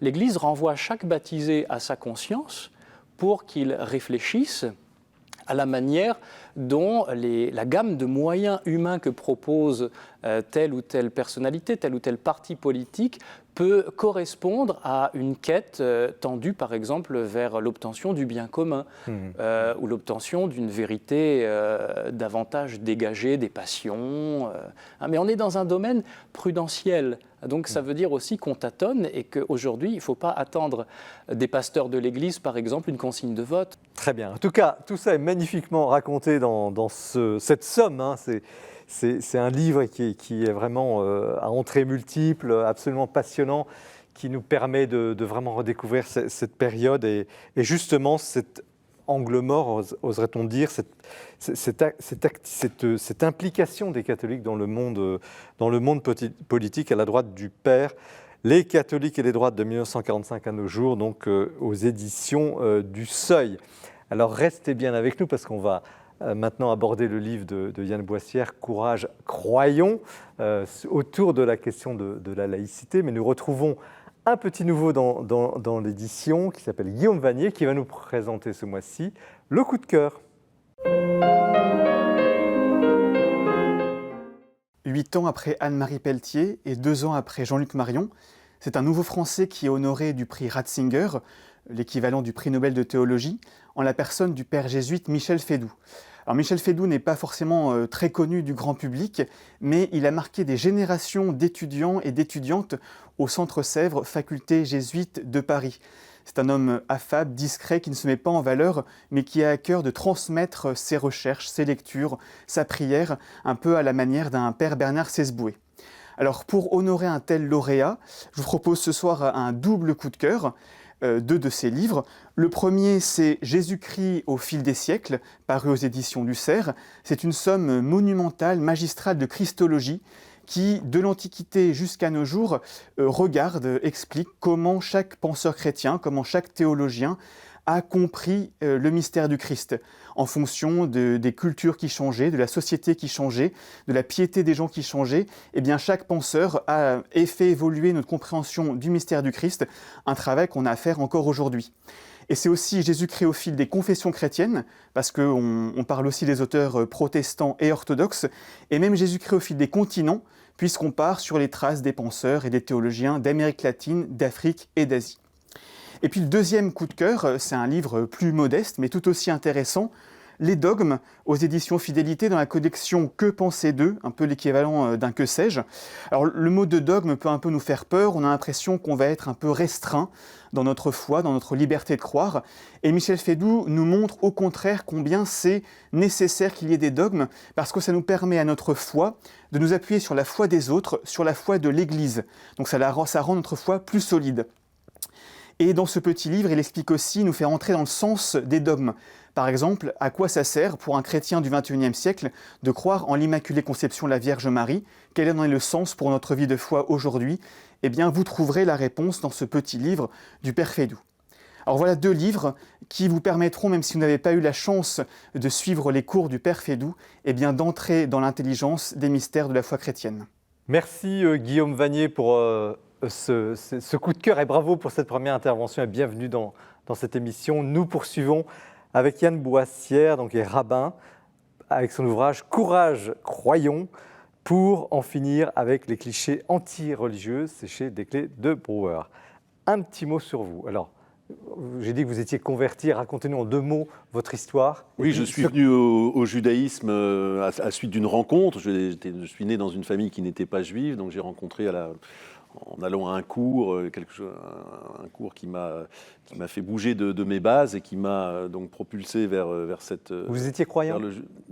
l'Église renvoie chaque baptisé à sa conscience pour qu'il réfléchisse à la manière dont la gamme de moyens humains que propose telle ou telle personnalité, tel ou tel parti politique peut correspondre à une quête tendue par exemple vers l'obtention du bien commun ou l'obtention d'une vérité davantage dégagée des passions. Mais on est dans un domaine prudentiel. Donc ça veut dire aussi qu'on tâtonne et qu'aujourd'hui, il ne faut pas attendre des pasteurs de l'Église, par exemple, une consigne de vote. Très bien. En tout cas, tout ça est magnifiquement raconté dans cette somme. C'est un livre qui est vraiment à entrées multiples, absolument passionnant, qui nous permet de vraiment redécouvrir cette période et justement cet angle mort, oserait-on dire, cette implication des catholiques dans le monde politique à la droite du Père. Les catholiques et les droites de 1945 à nos jours, donc aux éditions du Seuil. Alors restez bien avec nous parce qu'on va maintenant aborder le livre de Yann Boissière, Courage, croyons, autour de la question de la laïcité. Mais nous retrouvons un petit nouveau dans l'édition qui s'appelle Guillaume Vanier, qui va nous présenter ce mois-ci le coup de cœur. 8 ans après Anne-Marie Pelletier et 2 ans après Jean-Luc Marion, C'est un nouveau français qui est honoré du prix Ratzinger, l'équivalent du prix Nobel de théologie, en la personne du père jésuite Michel Fédoux. Alors Michel Fédoux n'est pas forcément très connu du grand public, mais il a marqué des générations d'étudiants et d'étudiantes au Centre Sèvres, faculté jésuite de Paris. C'est un homme affable, discret, qui ne se met pas en valeur, mais qui a à cœur de transmettre ses recherches, ses lectures, sa prière, un peu à la manière d'un père Bernard Sesboué. Alors pour honorer un tel lauréat, je vous propose ce soir un double coup de cœur, deux de ses livres. Le premier, c'est Jésus-Christ au fil des siècles, paru aux éditions Lucer. C'est une somme monumentale, magistrale de christologie, qui, de l'Antiquité jusqu'à nos jours, regarde, explique comment chaque penseur chrétien, comment chaque théologien a compris le mystère du Christ, en fonction des cultures qui changeaient, de la société qui changeait, de la piété des gens qui changeaient. Eh bien, chaque penseur a fait évoluer notre compréhension du mystère du Christ, un travail qu'on a à faire encore aujourd'hui. Et c'est aussi Jésus-Christ au fil des confessions chrétiennes, parce qu'on parle aussi des auteurs protestants et orthodoxes, et même Jésus-Christ au fil des continents, puisqu'on part sur les traces des penseurs et des théologiens d'Amérique latine, d'Afrique et d'Asie. Et puis le deuxième coup de cœur, c'est un livre plus modeste, mais tout aussi intéressant, Les dogmes, aux éditions Fidélité, dans la collection Que penser d'eux, un peu l'équivalent d'un Que sais-je. Alors le mot de dogme peut un peu nous faire peur, on a l'impression qu'on va être un peu restreint dans notre foi, dans notre liberté de croire. Et Michel Fédoux nous montre au contraire combien c'est nécessaire qu'il y ait des dogmes, parce que ça nous permet à notre foi de nous appuyer sur la foi des autres, sur la foi de l'Église. Donc ça rend notre foi plus solide. Et dans ce petit livre, il explique aussi, nous fait entrer dans le sens des dogmes. Par exemple, à quoi ça sert pour un chrétien du XXIe siècle de croire en l'Immaculée Conception de la Vierge Marie? Quel en est le sens pour notre vie de foi aujourd'hui? Eh bien, vous trouverez la réponse dans ce petit livre du Père Fédoux. Alors voilà deux livres qui vous permettront, même si vous n'avez pas eu la chance de suivre les cours du Père Fédoux, eh bien d'entrer dans l'intelligence des mystères de la foi chrétienne. Merci Guillaume Vanier pour ce coup de cœur et bravo pour cette première intervention et bienvenue dans cette émission. Nous poursuivons avec Yann Boissière, donc est rabbin, avec son ouvrage « Courage, croyons » pour en finir avec les clichés anti-religieux. C'est chez Desclés de Brouwer. Un petit mot sur vous. Alors, j'ai dit que vous étiez converti. Racontez-nous en deux mots votre histoire. Oui, je suis venu au judaïsme à la suite d'une rencontre. Je suis né dans une famille qui n'était pas juive, donc j'ai rencontré en allant à un cours, un cours qui m'a fait bouger de mes bases et qui m'a donc propulsé vers cette... Vous étiez croyant?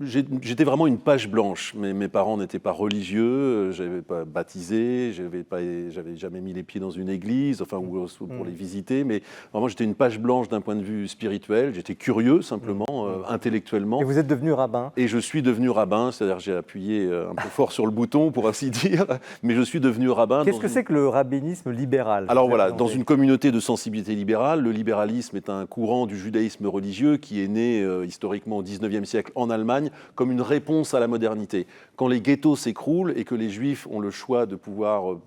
J'étais vraiment une page blanche. Mes parents n'étaient pas religieux, je n'avais pas baptisé, j'avais jamais mis les pieds dans une église, enfin, ou pour les visiter, mais vraiment j'étais une page blanche d'un point de vue spirituel. J'étais curieux simplement, intellectuellement. Et vous êtes devenu rabbin? Et je suis devenu rabbin, c'est-à-dire j'ai appuyé un peu fort sur le bouton pour ainsi dire, mais je suis devenu rabbin. Qu'est-ce que c'est que le rabbinisme libéral? Alors voilà, dans une communauté de sensibilité libérale, le libéralisme est un courant du judaïsme religieux qui est né historiquement au XIXe siècle en Allemagne comme une réponse à la modernité. Quand les ghettos s'écroulent et que les juifs ont le choix de pouvoir,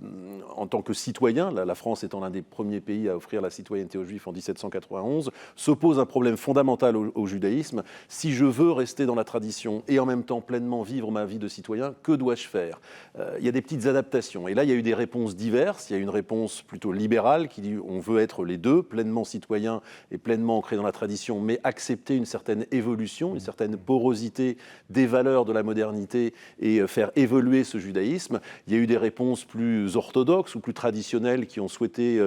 en tant que citoyens, la France étant l'un des premiers pays à offrir la citoyenneté aux juifs en 1791, s'oppose un problème fondamental au judaïsme. Si je veux rester dans la tradition et en même temps pleinement vivre ma vie de citoyen, que dois-je faire? Il y a des petites adaptations. Et là, il y a eu des réponses diverses. Il y a une réponse plutôt libérale qui dit on veut être les deux, pleinement citoyen et pleinement ancré dans la tradition, mais accepter une certaine évolution, une certaine porosité des valeurs de la modernité et faire évoluer ce judaïsme. Il y a eu des réponses plus orthodoxes ou plus traditionnelles qui ont souhaité,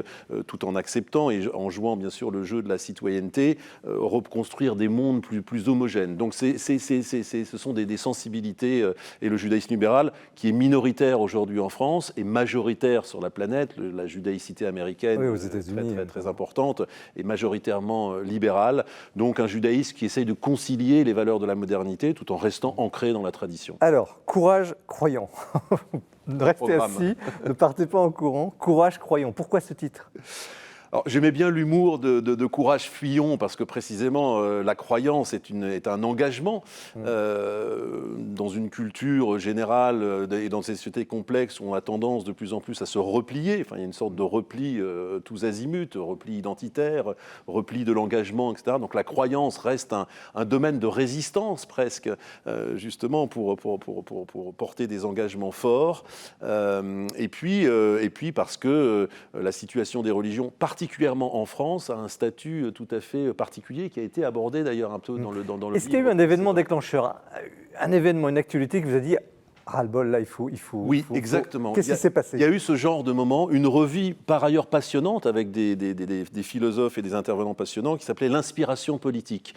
tout en acceptant et en jouant bien sûr le jeu de la citoyenneté, reconstruire des mondes plus homogènes. Donc ce sont des sensibilités, et le judaïsme libéral qui est minoritaire aujourd'hui en France et majoritaire sur la planète, la judaïcité américaine, oui, aux États-Unis, très importante, et majoritairement libérale. Donc un judaïsme qui essaye de concilier les valeurs de la modernité tout en restant ancré dans la tradition. Alors, courage, croyons. Restez assis, ne partez pas en courant. Courage, croyons. Pourquoi ce titre? Alors, j'aimais bien l'humour de Courage Fillon, parce que précisément, la croyance est un engagement dans une culture générale et dans ces sociétés complexes où on a tendance de plus en plus à se replier. Enfin, il y a une sorte de repli tous azimuts, repli identitaire, repli de l'engagement, etc. Donc la croyance reste un domaine de résistance presque, justement pour porter des engagements forts. Et puis parce que la situation des religions, particulièrement en France, a un statut tout à fait particulier qui a été abordé d'ailleurs un peu dans le livre. Est-ce qu'il y a eu un événement déclencheur, un événement, une actualité qui vous a dit ras-le-bol, là, il faut. Oui, exactement. Qu'est-ce qui s'est passé ? Il y a eu ce genre de moment, une revue par ailleurs passionnante avec des philosophes et des intervenants passionnants qui s'appelait L'Inspiration politique,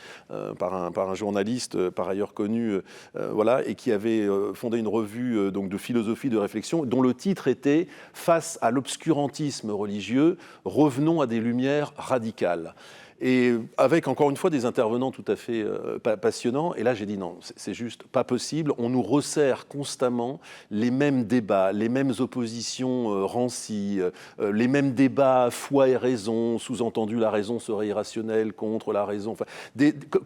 par un journaliste par ailleurs connu, voilà, et qui avait fondé une revue donc de philosophie, de réflexion, dont le titre était « Face à l'obscurantisme religieux, revenons à des lumières radicales ». Et avec, encore une fois, des intervenants tout à fait passionnants. Et là, j'ai dit non, c'est juste pas possible. On nous resserre constamment les mêmes débats, les mêmes oppositions rancies, les mêmes débats foi et raison, sous-entendu la raison serait irrationnelle contre la raison. Enfin,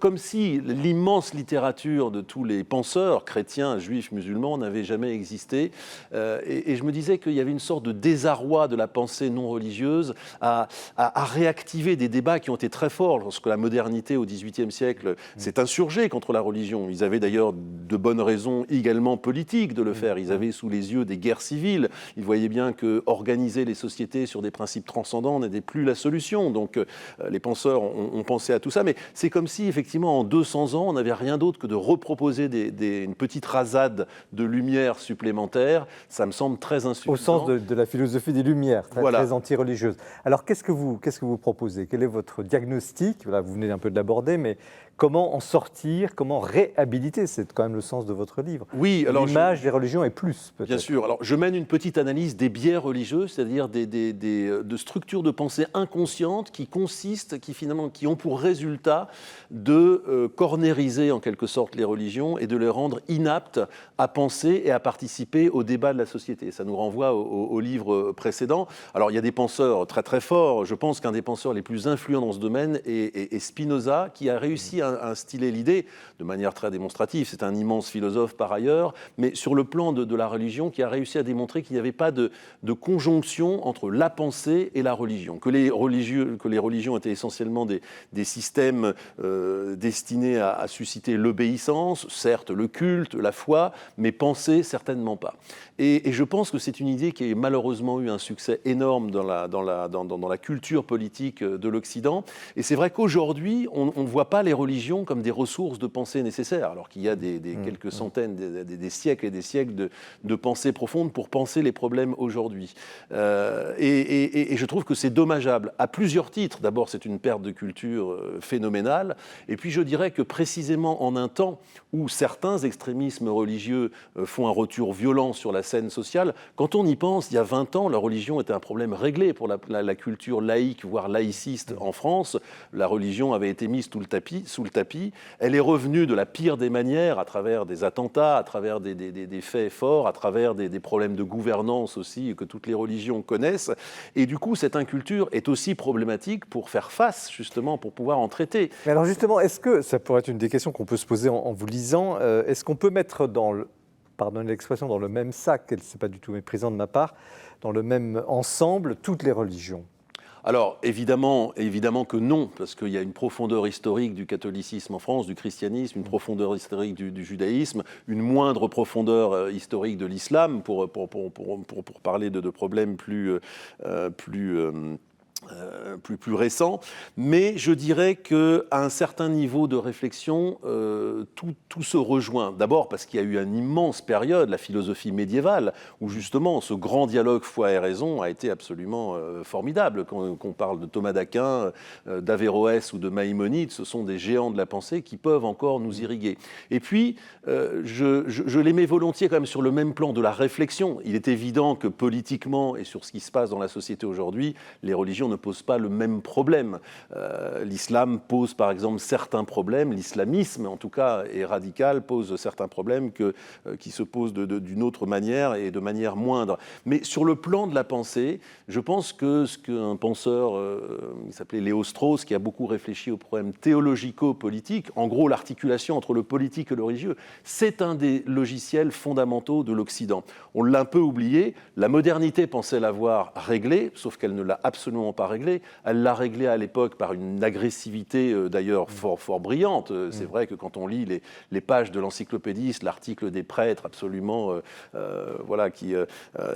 comme si l'immense littérature de tous les penseurs, chrétiens, juifs, musulmans, n'avait jamais existé. Et je me disais qu'il y avait une sorte de désarroi de la pensée non religieuse à réactiver des débats qui ont été très fort lorsque la modernité au XVIIIe siècle s'est insurgée contre la religion. Ils avaient d'ailleurs de bonnes raisons également politiques de le faire. Ils avaient sous les yeux des guerres civiles. Ils voyaient bien que organiser les sociétés sur des principes transcendants n'était plus la solution. Donc les penseurs ont pensé à tout ça. Mais c'est comme si effectivement en 200 ans, on n'avait rien d'autre que de reproposer une petite rasade de lumière supplémentaire. Ça me semble très insuffisant. Au sens de la philosophie des Lumières, très anti-religieuse. Alors qu'est-ce que vous proposez ? Quel est votre diagnostic ? Voilà, vous venez un peu de l'aborder, mais comment en sortir, comment réhabiliter ? C'est quand même le sens de votre livre. Oui, alors l'image des religions et plus, peut-être. Bien sûr. Alors, je mène une petite analyse des biais religieux, c'est-à-dire de structures de pensée inconscientes qui ont pour résultat de cornériser en quelque sorte les religions et de les rendre inaptes à penser et à participer au débat de la société. Ça nous renvoie au livre précédent. Alors, il y a des penseurs très très forts. Je pense qu'un des penseurs les plus influents dans ce domaine est Spinoza, qui a réussi à instiller l'idée de manière très démonstrative. C'est un immense philosophe par ailleurs, mais sur le plan de la religion, qui a réussi à démontrer qu'il n'y avait pas de conjonction entre la pensée et la religion, que les religions étaient essentiellement des systèmes destinés à susciter l'obéissance, certes le culte, la foi, mais penser certainement pas. Et je pense que c'est une idée qui a malheureusement eu un succès énorme dans la culture politique de l'Occident. Et c'est vrai qu'aujourd'hui, on ne voit pas les religions comme des ressources de pensée nécessaires, alors qu'il y a quelques centaines, des siècles et des siècles de pensée profonde pour penser les problèmes aujourd'hui. Et je trouve que c'est dommageable à plusieurs titres. D'abord, c'est une perte de culture phénoménale. Et puis, je dirais que précisément en un temps où certains extrémismes religieux font un retour violent sur la scène sociale, quand on y pense, il y a 20 ans, la religion était un problème réglé pour la culture laïque, voire laïciste en France. La religion avait été mise sous le tapis. Elle est revenue de la pire des manières, à travers des attentats, à travers des faits forts, à travers des problèmes de gouvernance aussi que toutes les religions connaissent. Et du coup, cette inculture est aussi problématique pour faire face, justement, pour pouvoir en traiter. Mais alors justement, est-ce que, ça pourrait être une des questions qu'on peut se poser en vous lisant, est-ce qu'on peut mettre pardonnez l'expression, dans le même sac, c'est pas du tout méprisant de ma part, dans le même ensemble, toutes les religions ? Alors, évidemment que non, parce qu'il y a une profondeur historique du catholicisme en France, du christianisme, une profondeur historique du judaïsme, une moindre profondeur historique de l'islam, pour parler de problèmes plus récent, mais je dirais qu'à un certain niveau de réflexion, tout se rejoint. D'abord parce qu'il y a eu une immense période, la philosophie médiévale, où justement ce grand dialogue foi et raison a été absolument formidable. Qu'on parle de Thomas d'Aquin, d'Averroès ou de Maïmonide, ce sont des géants de la pensée qui peuvent encore nous irriguer. Et puis, je les mets volontiers quand même sur le même plan de la réflexion. Il est évident que politiquement et sur ce qui se passe dans la société aujourd'hui, les religions ne pose pas le même problème. L'islam pose par exemple certains problèmes, l'islamisme en tout cas est radical, pose certains problèmes qui se posent d'une autre manière et de manière moindre. Mais sur le plan de la pensée, je pense que ce qu'un penseur, il s'appelait Léo Strauss, qui a beaucoup réfléchi aux problèmes théologico-politiques, en gros l'articulation entre le politique et le religieux, c'est un des logiciels fondamentaux de l'Occident. On l'a un peu oublié, la modernité pensait l'avoir réglé, sauf qu'elle ne l'a absolument pas réglé. Elle l'a réglé à l'époque par une agressivité d'ailleurs fort brillante. C'est vrai que quand on lit les pages de l'encyclopédiste, l'article des prêtres absolument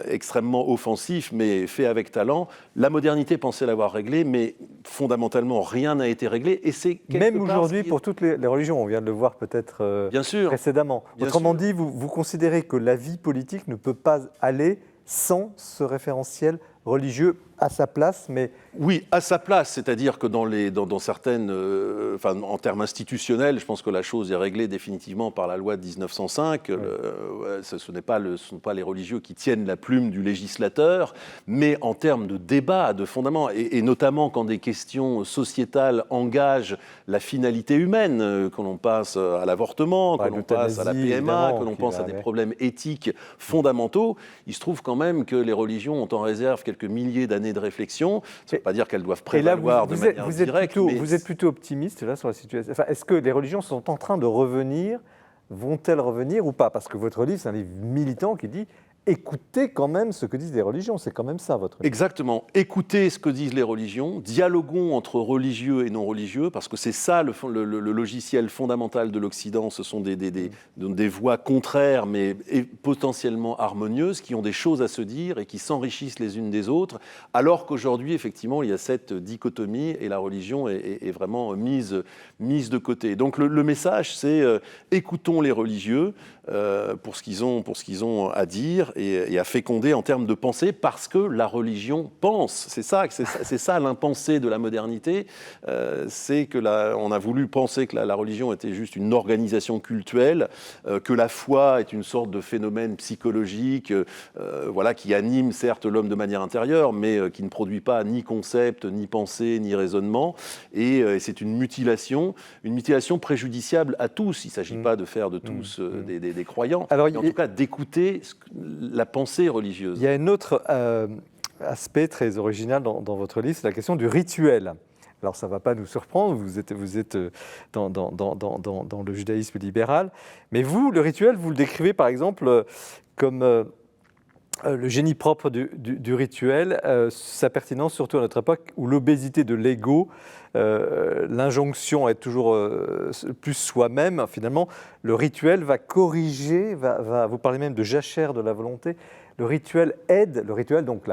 extrêmement offensif, mais fait avec talent, la modernité pensait l'avoir réglé, mais fondamentalement rien n'a été réglé. Et c'est même aujourd'hui pour toutes les religions, on vient de le voir peut-être précédemment. Autrement dit, vous considérez que la vie politique ne peut pas aller sans ce référentiel religieux à sa place, mais... Oui, à sa place, c'est-à-dire que dans certaines... en termes institutionnels, je pense que la chose est réglée définitivement par la loi de 1905. Oui. Ce ne sont pas les religieux qui tiennent la plume du législateur, mais en termes de débat, de fondaments, et notamment quand des questions sociétales engagent la finalité humaine, que l'on passe à l'avortement, que l'on passe à la PMA, que l'on pense à des problèmes éthiques fondamentaux, il se trouve quand même que les religions ont en réserve quelques milliers d'années de réflexion. Ça ne veut pas dire qu'elles doivent prévaloir de manière directe. Vous êtes plutôt optimiste là sur la situation. Enfin, est-ce que les religions sont en train de revenir? Vont-elles revenir ou pas? Parce que votre livre, c'est un livre militant qui dit écoutez quand même ce que disent les religions. C'est quand même ça, votre livre. Exactement. Écoutez ce que disent les religions. Dialoguons entre religieux et non religieux, parce que c'est ça le logiciel fondamental de l'Occident. Ce sont des voix contraires, mais potentiellement harmonieuses, qui ont des choses à se dire et qui s'enrichissent les unes des autres, alors qu'aujourd'hui, effectivement, il y a cette dichotomie et la religion est vraiment mise de côté. Donc le message, c'est écoutons les religieux pour ce qu'ils ont à dire et à féconder en termes de pensée, parce que la religion pense. C'est ça l'impensé de la modernité, c'est que on a voulu penser que la religion était juste une organisation cultuelle, que la foi est une sorte de phénomène psychologique, qui anime certes l'homme de manière intérieure, mais qui ne produit pas ni concept, ni pensée, ni raisonnement, et c'est une mutilation préjudiciable à tous. Il ne s'agit pas de faire de tous des croyants, mais en tout cas d'écouter la pensée religieuse. Il y a un autre aspect très original dans votre livre, c'est la question du rituel. Alors ça ne va pas nous surprendre, vous êtes dans le judaïsme libéral, mais vous, le rituel, vous le décrivez par exemple comme le génie propre du rituel, sa pertinence surtout à notre époque où l'obésité de l'ego, l'injonction à être toujours plus soi-même, finalement, le rituel va corriger, vous parlez même de jachère de la volonté, le rituel aide, donc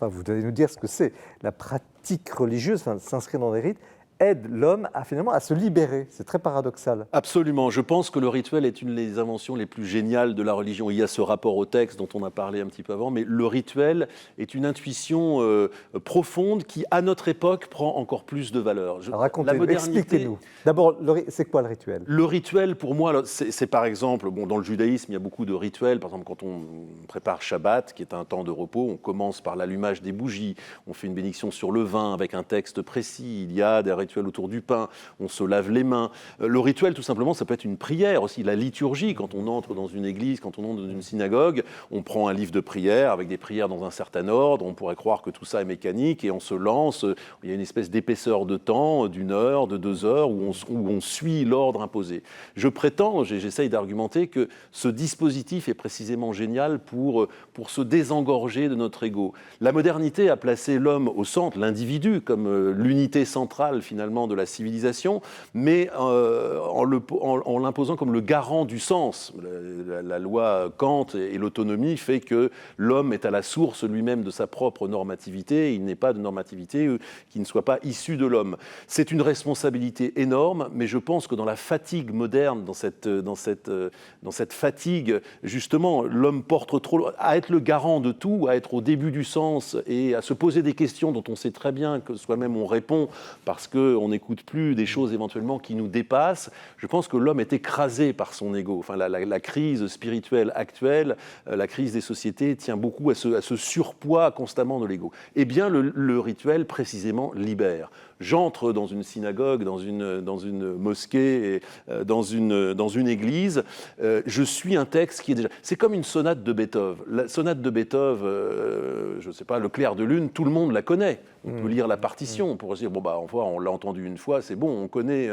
vous allez nous dire ce que c'est, la pratique religieuse, s'inscrire dans des rites, aide l'homme à se libérer. C'est très paradoxal. Absolument. Je pense que le rituel est une des inventions les plus géniales de la religion. Il y a ce rapport au texte dont on a parlé un petit peu avant, mais le rituel est une intuition profonde qui, à notre époque, prend encore plus de valeur. Racontez-nous, expliquez-nous. D'abord, c'est quoi le rituel? Le rituel, pour moi, c'est par exemple, dans le judaïsme, il y a beaucoup de rituels. Par exemple, quand on prépare Shabbat, qui est un temps de repos, on commence par l'allumage des bougies, on fait une bénédiction sur le vin avec un texte précis. Il y a des rituel autour du pain, on se lave les mains. Le rituel, tout simplement, ça peut être une prière aussi. La liturgie, quand on entre dans une église, quand on entre dans une synagogue, on prend un livre de prière avec des prières dans un certain ordre. On pourrait croire que tout ça est mécanique et on se lance. Il y a une espèce d'épaisseur de temps, d'1 heure, de 2 heures, où on suit l'ordre imposé. Je prétends, j'essaye d'argumenter que ce dispositif est précisément génial pour se désengorger de notre ego. La modernité a placé l'homme au centre, l'individu, comme l'unité centrale, finalement, de la civilisation, mais en l'imposant comme le garant du sens. La loi Kant et l'autonomie fait que l'homme est à la source lui-même de sa propre normativité. Il n'est pas de normativité qui ne soit pas issue de l'homme. C'est une responsabilité énorme, mais je pense que dans la fatigue moderne, dans cette fatigue, justement, l'homme porte trop à être le garant de tout, à être au début du sens et à se poser des questions dont on sait très bien que soi-même on répond parce que qu'on n'écoute plus des choses éventuellement qui nous dépassent, je pense que l'homme est écrasé par son ego. Enfin, la crise spirituelle actuelle, la crise des sociétés tient beaucoup à ce surpoids constamment de l'ego. Eh bien, le rituel, précisément, libère. J'entre dans une synagogue, dans une mosquée, dans une église, je suis un texte qui est déjà... C'est comme une sonate de Beethoven. La sonate de Beethoven, je ne sais pas, Le clair de lune, tout le monde la connaît. On peut lire la partition pour se dire, bon, bah, on l'a entendu une fois, c'est bon, on connaît.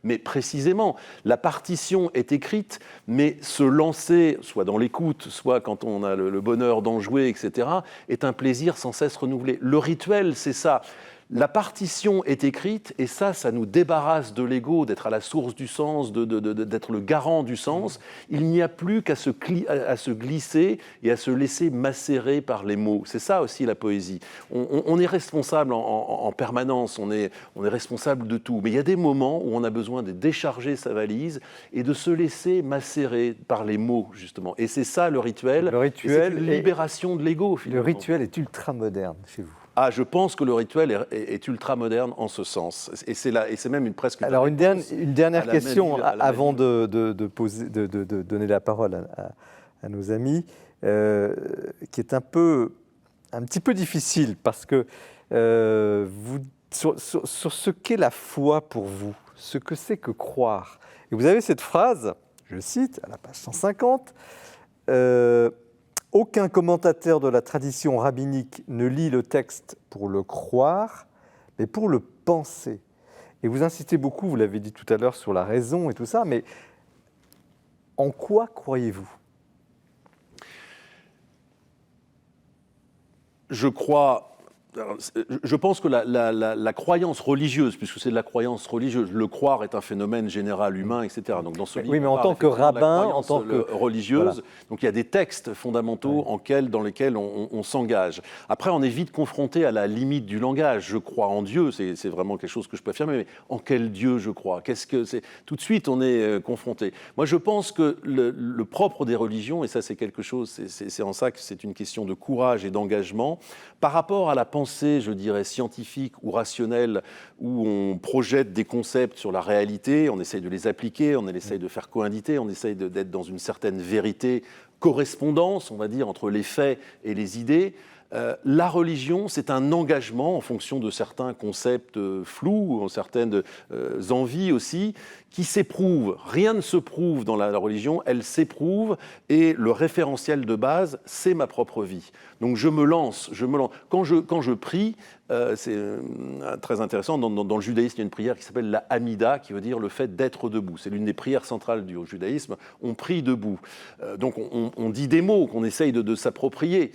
Mais précisément, la partition est écrite, mais se lancer, soit dans l'écoute, soit quand on a le bonheur d'en jouer, etc., est un plaisir sans cesse renouvelé. Le rituel, c'est ça. La partition est écrite et ça nous débarrasse de l'ego, d'être à la source du sens, d'être le garant du sens. Il n'y a plus qu'à se glisser et à se laisser macérer par les mots. C'est ça aussi la poésie. On est responsable en permanence, on est responsable de tout. Mais il y a des moments où on a besoin de décharger sa valise et de se laisser macérer par les mots, justement. Et c'est ça le rituel. Le rituel c'est une libération de l'ego, finalement. Le rituel est ultra moderne chez vous. Ah, je pense que le rituel est ultra moderne en ce sens. Et c'est même presque... Alors, une dernière question avant de donner la parole à nos amis, qui est un petit peu difficile, parce que sur ce qu'est la foi pour vous, ce que c'est que croire. Et vous avez cette phrase, je cite, à la page 150, aucun commentateur de la tradition rabbinique ne lit le texte pour le croire, mais pour le penser. Et vous insistez beaucoup, vous l'avez dit tout à l'heure, sur la raison et tout ça, mais en quoi croyez-vous ? Je pense que la croyance religieuse, puisque c'est de la croyance religieuse, le croire est un phénomène général humain, etc. Donc dans ce livre, oui, mais en tant que rabbin, en tant que religieuse, voilà. Donc il y a des textes fondamentaux dans lesquels on s'engage. Après, on est vite confronté à la limite du langage. Je crois en Dieu, c'est vraiment quelque chose que je peux affirmer. Mais en quel Dieu je crois ? Tout de suite, on est confronté. Moi, je pense que le propre des religions, et ça, c'est quelque chose. C'est en ça que c'est une question de courage et d'engagement par rapport à la pensée, je dirais, scientifique ou rationnelle, où on projette des concepts sur la réalité, on essaye de les appliquer, on essaye de faire coïncider, on essaye d'être dans une certaine vérité, correspondance, on va dire, entre les faits et les idées. La religion, c'est un engagement en fonction de certains concepts flous, certaines envies aussi, qui s'éprouvent. Rien ne se prouve dans la religion, elle s'éprouve, et le référentiel de base, c'est ma propre vie. Donc je me lance. Quand je prie, c'est très intéressant, dans le judaïsme, il y a une prière qui s'appelle la Hamida, qui veut dire le fait d'être debout. C'est l'une des prières centrales du judaïsme. On prie debout. Donc on dit des mots qu'on essaye de s'approprier.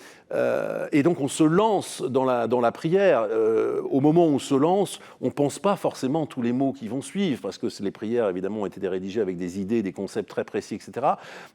Et donc on se lance dans la prière. Au moment où on se lance, on ne pense pas forcément tous les mots qui vont suivre, parce que les prières, évidemment, ont été rédigées avec des idées, des concepts très précis, etc.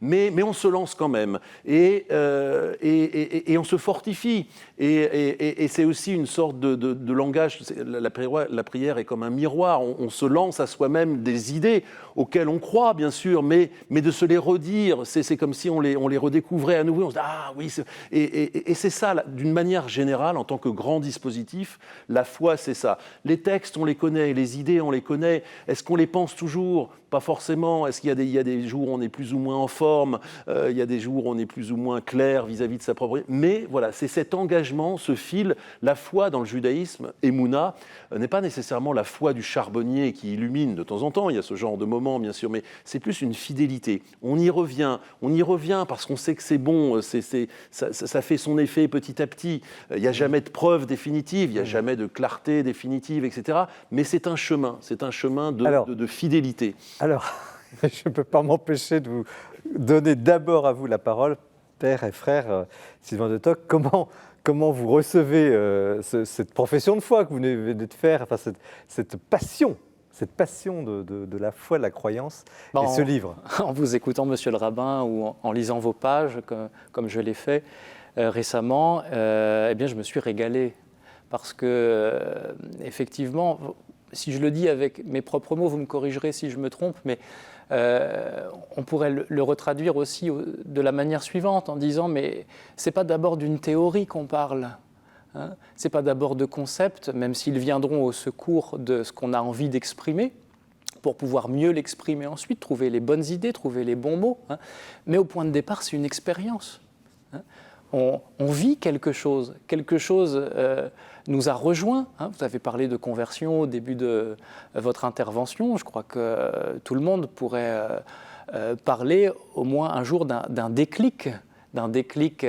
Mais on se lance quand même. Et on se fortifie. Et c'est aussi une sorte de langage. La prière est comme un miroir. On se lance à soi-même des idées auxquelles on croit, bien sûr, mais de se les redire. C'est comme si on les redécouvrait à nouveau. On se dit, ah oui. Et c'est ça, d'une manière générale, en tant que grand dispositif, la foi, c'est ça. Les textes, on les connaît. Les idées, on les connaît. Est-ce qu'on les pense toujours ? Pas forcément. Est-ce qu'il y a des jours où on est plus ou moins en forme ? Il y a des jours où on est plus ou moins clair vis-à-vis de sa propre... Mais voilà, c'est cet engagement, ce fil. La foi dans le judaïsme, Emouna, n'est pas nécessairement la foi du charbonnier qui illumine de temps en temps. Il y a ce genre de moment, bien sûr, mais c'est plus une fidélité. On y revient parce qu'on sait que c'est bon. Ça fait son effet petit à petit. Il n'y a jamais de preuve définitive, il n'y a jamais de clarté définitive, etc. Mais c'est un chemin de fidélité. Alors, je ne peux pas m'empêcher de vous donner d'abord à vous la parole, père et frère Sylvain de Toc. Comment vous recevez cette profession de foi que vous venez de faire, enfin, cette passion de la foi, de la croyance, et ce livre ? En vous écoutant, monsieur le rabbin, ou en lisant vos pages, comme je l'ai fait récemment, eh bien, je me suis régalé. Parce que, effectivement, si je le dis avec mes propres mots, vous me corrigerez si je me trompe, mais on pourrait le retraduire aussi de la manière suivante, en disant, mais ce n'est pas d'abord d'une théorie qu'on parle. hein. Ce n'est pas d'abord de concepts, même s'ils viendront au secours de ce qu'on a envie d'exprimer, pour pouvoir mieux l'exprimer ensuite, trouver les bonnes idées, trouver les bons mots, hein. Mais au point de départ, c'est une expérience, hein. On vit quelque chose nous a rejoints, hein. Vous avez parlé de conversion au début de votre intervention. Je crois que tout le monde pourrait parler au moins un jour d'un déclic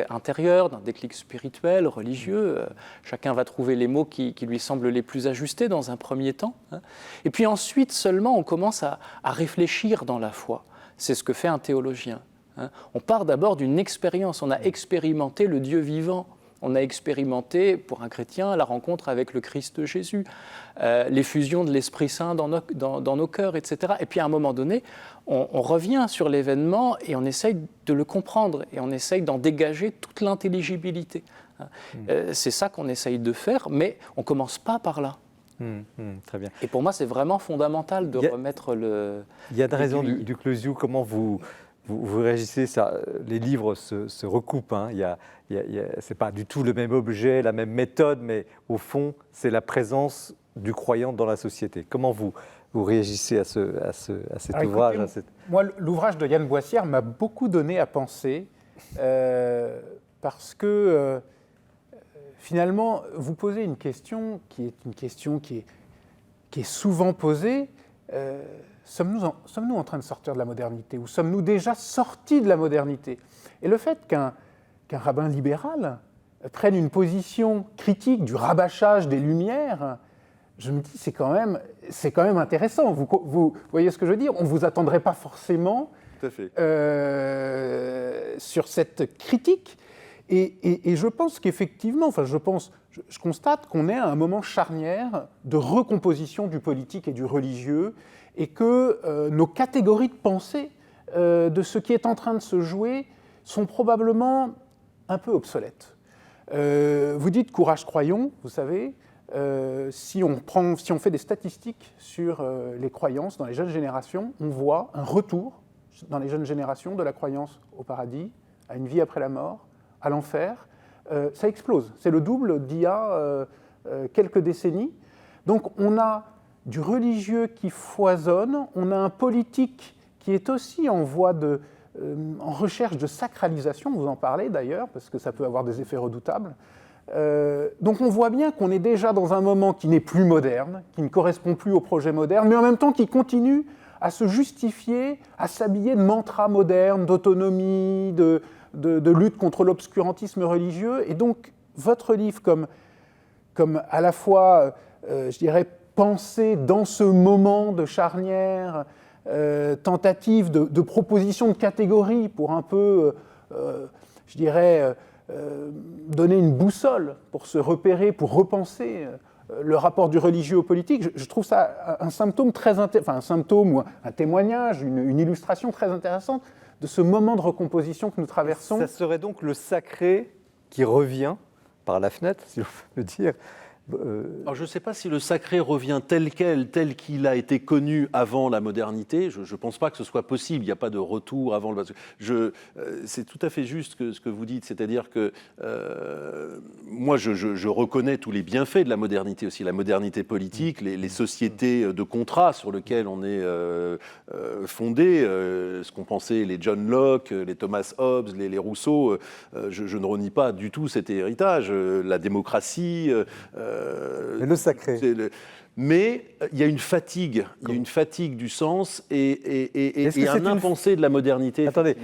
intérieur, d'un déclic spirituel, religieux. Chacun va trouver les mots qui lui semblent les plus ajustés dans un premier temps, hein. Et puis ensuite seulement on commence à réfléchir dans la foi. C'est ce que fait un théologien, hein. On part d'abord d'une expérience, on a expérimenté le Dieu vivant. On a expérimenté, pour un chrétien, la rencontre avec le Christ Jésus, l'effusion de l'Esprit Saint dans nos cœurs, etc. Et puis à un moment donné, on revient sur l'événement et on essaye de le comprendre et on essaye d'en dégager toute l'intelligibilité. C'est ça qu'on essaye de faire, mais on ne commence pas par là. Très bien. Et pour moi, c'est vraiment fondamental de remettre le... Il y a une raison du Closiou, comment vous réagissez, ça, les livres se recoupent, hein. C'est pas du tout le même objet, la même méthode, mais au fond, c'est la présence du croyant dans la société. Comment vous réagissez à cet ouvrage, écoutez, moi, l'ouvrage de Yann Boissière m'a beaucoup donné à penser, parce que finalement, vous posez une question qui est souvent posée. Sommes-nous en train de sortir de la modernité ou sommes-nous déjà sortis de la modernité? Et le fait qu'un rabbin libéral prenne une position critique du rabâchage des Lumières, je me dis c'est quand même intéressant. Vous voyez ce que je veux dire? On ne vous attendrait pas forcément sur cette critique. Et je pense qu'effectivement, je constate qu'on est à un moment charnière de recomposition du politique et du religieux, et que nos catégories de pensée de ce qui est en train de se jouer sont probablement un peu obsolètes. Vous dites « courage, croyons », vous savez, si on fait des statistiques sur les croyances dans les jeunes générations, on voit un retour dans les jeunes générations de la croyance au paradis, à une vie après la mort, à l'enfer. Ça explose. C'est le double d'il y a quelques décennies. Donc on a du religieux qui foisonne, on a un politique qui est aussi en recherche de sacralisation, vous en parlez d'ailleurs, parce que ça peut avoir des effets redoutables. Donc on voit bien qu'on est déjà dans un moment qui n'est plus moderne, qui ne correspond plus au projet moderne, mais en même temps qui continue à se justifier, à s'habiller de mantras modernes, d'autonomie, de lutte contre l'obscurantisme religieux. Et donc votre livre, comme à la fois, je dirais, pensée dans ce moment de charnière, tentative de proposition de catégories pour un peu, je dirais, donner une boussole pour se repérer, pour repenser le rapport du religieux au politique, je trouve ça un symptôme un symptôme ou un témoignage, une illustration très intéressante de ce moment de recomposition que nous traversons. Ça serait donc le sacré qui revient par la fenêtre, si l'on peut le dire. Alors je ne sais pas si le sacré revient tel qu'il a été connu avant la modernité. Je ne pense pas que ce soit possible. Il n'y a pas de retour avant le... C'est tout à fait juste ce que vous dites. C'est-à-dire que moi, je reconnais tous les bienfaits de la modernité aussi. La modernité politique, les sociétés de contrat sur lesquelles on est fondé, ce qu'ont pensé les John Locke, les Thomas Hobbes, les Rousseau. Je ne renie pas du tout cet héritage. La démocratie... Mais le sacré. Mais il y a une fatigue, du sens et un impensé de la modernité. Attendez,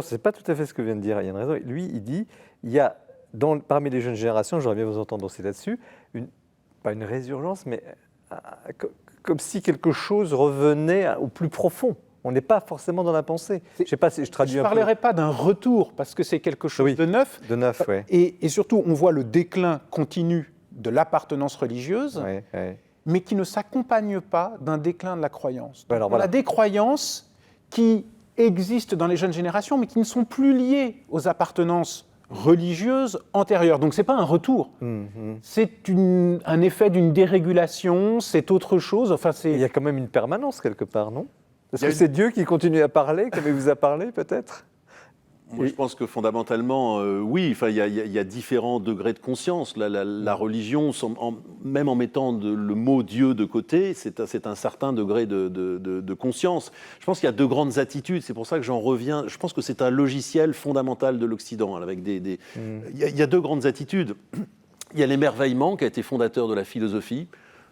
c'est pas tout à fait ce que vient de dire Yann Raison. Lui, il dit, il y a parmi les jeunes générations, j'aurais bien vous entendre aussi là-dessus, pas une résurgence, mais comme si quelque chose revenait au plus profond. On n'est pas forcément dans la pensée. Je ne sais pas si je traduis un peu. Je ne parlerai pas d'un retour, parce que c'est quelque chose de neuf. De neuf, oui. Et surtout, on voit le déclin continu de l'appartenance religieuse, mais qui ne s'accompagne pas d'un déclin de la croyance. Alors, on a des croyances qui existent dans les jeunes générations, mais qui ne sont plus liées aux appartenances religieuses antérieures. Donc ce n'est pas un retour, c'est un effet d'une dérégulation, c'est autre chose. Enfin, il y a quand même une permanence quelque part, non? Est-ce que c'est Dieu qui continue à parler, comme il vous a parlé peut-être? Moi, je pense que fondamentalement, oui, il y a différents degrés de conscience. La religion, même en mettant le mot Dieu de côté, c'est un certain degré de conscience. Je pense qu'il y a deux grandes attitudes, c'est pour ça que j'en reviens. Je pense que c'est un logiciel fondamental de l'Occident. Avec il y a deux grandes attitudes. Il y a l'émerveillement qui a été fondateur de la philosophie.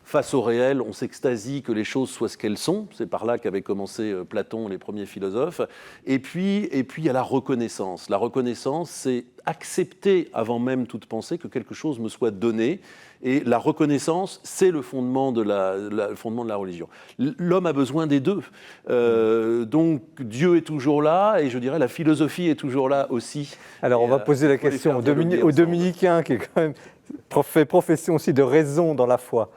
Face au réel, on s'extasie que les choses soient ce qu'elles sont. C'est par là qu'avaient commencé Platon, les premiers philosophes. Et puis, il y a la reconnaissance. La reconnaissance, c'est accepter, avant même toute pensée, que quelque chose me soit donné. Et la reconnaissance, c'est le fondement de le fondement de la religion. L'homme a besoin des deux. Donc, Dieu est toujours là, et je dirais la philosophie est toujours là aussi. Alors, on va poser la question aux dominicains, qui quand même fait profession aussi de raison dans la foi.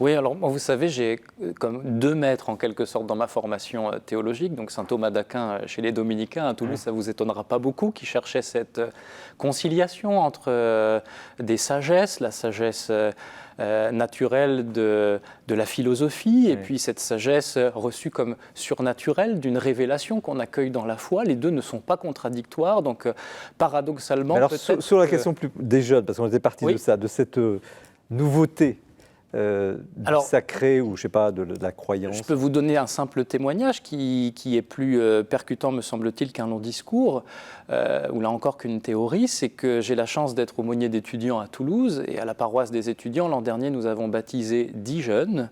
Oui, alors vous savez, j'ai comme deux maîtres en quelque sorte dans ma formation théologique, donc saint Thomas d'Aquin chez les Dominicains à Toulouse, ça ne vous étonnera pas beaucoup, qui cherchait cette conciliation entre des sagesses, la sagesse naturelle de la philosophie, et puis cette sagesse reçue comme surnaturelle d'une révélation qu'on accueille dans la foi. Les deux ne sont pas contradictoires, donc paradoxalement... Alors sur la question des jeunes, parce qu'on était parti de ça, de cette nouveauté, du sacré ou je sais pas de la croyance. Je peux vous donner un simple témoignage qui est plus percutant me semble-t-il qu'un long discours ou là encore qu'une théorie. C'est que j'ai la chance d'être aumônier d'étudiants à Toulouse et à la paroisse des étudiants l'an dernier nous avons baptisé 10 jeunes.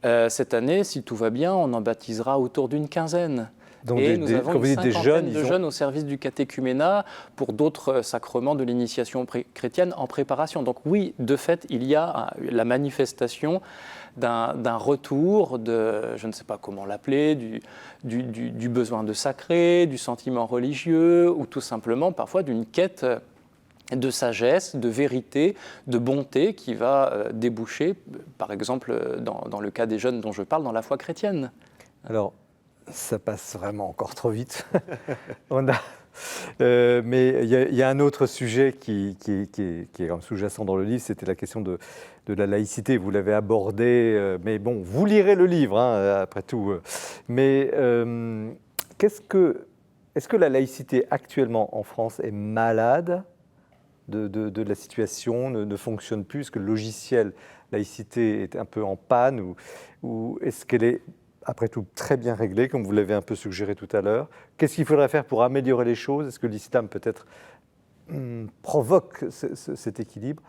Cette année, si tout va bien, on en baptisera autour d'une quinzaine. Donc et nous avons une cinquantaine de jeunes au service du catéchuménat pour d'autres sacrements de l'initiation chrétienne en préparation. Donc oui, de fait, il y a la manifestation d'un retour de, je ne sais pas comment l'appeler, du besoin de sacré, du sentiment religieux, ou tout simplement parfois d'une quête de sagesse, de vérité, de bonté qui va déboucher, par exemple, dans le cas des jeunes dont je parle, dans la foi chrétienne. Alors, ça passe vraiment encore trop vite. Mais il y a un autre sujet qui est sous-jacent dans le livre, c'était la question de la laïcité. Vous l'avez abordé, mais bon, vous lirez le livre, hein, après tout. Mais est-ce que la laïcité actuellement en France est malade de la situation, ne fonctionne plus? Est-ce que le logiciel laïcité est un peu en panne ou est-ce qu'elle est après tout très bien réglée, comme vous l'avez un peu suggéré tout à l'heure? Qu'est-ce qu'il faudrait faire pour améliorer les choses? Est-ce que l'islam peut-être provoque cet équilibre?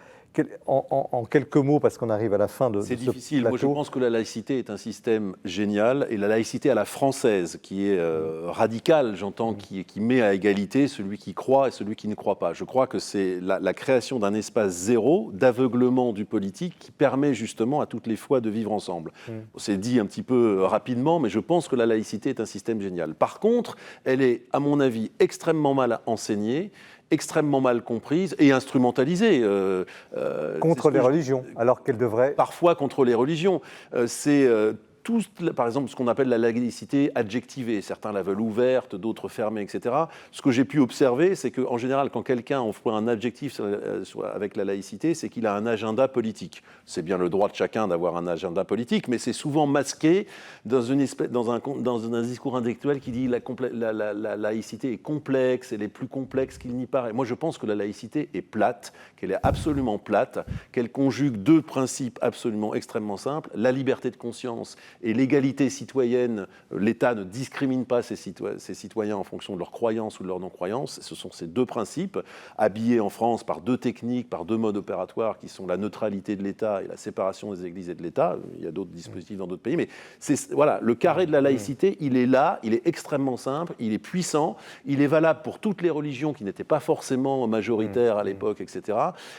En quelques mots, parce qu'on arrive à la fin de ce plateau. C'est difficile. Moi, je pense que la laïcité est un système génial, et la laïcité à la française, qui est radicale, j'entends, qui met à égalité celui qui croit et celui qui ne croit pas. Je crois que c'est la création d'un espace zéro d'aveuglement du politique qui permet justement à toutes les foi de vivre ensemble. C'est dit un petit peu rapidement, mais je pense que la laïcité est un système génial. Par contre, elle est, à mon avis, extrêmement mal enseignée, extrêmement mal comprise et instrumentalisée. Contre les religions, alors qu'elle devrait... Parfois contre les religions. Par exemple, ce qu'on appelle la laïcité adjectivée. Certains la veulent ouverte, d'autres fermée, etc. Ce que j'ai pu observer, c'est qu'en général, quand quelqu'un emploie un adjectif avec la laïcité, c'est qu'il a un agenda politique. C'est bien le droit de chacun d'avoir un agenda politique, mais c'est souvent masqué dans un discours intellectuel qui dit la laïcité est complexe, elle est plus complexe qu'il n'y paraît. Moi, je pense que la laïcité est plate, qu'elle est absolument plate, qu'elle conjugue deux principes absolument extrêmement simples, la liberté de conscience et l'égalité citoyenne. L'État ne discrimine pas ses citoyens en fonction de leur croyance ou de leur non-croyance. Ce sont ces deux principes, habillés en France par deux techniques, par deux modes opératoires qui sont la neutralité de l'État et la séparation des églises et de l'État. Il y a d'autres dispositifs dans d'autres pays, mais voilà, le carré de la laïcité, il est là, il est extrêmement simple, il est puissant, il est valable pour toutes les religions qui n'étaient pas forcément majoritaires à l'époque, etc.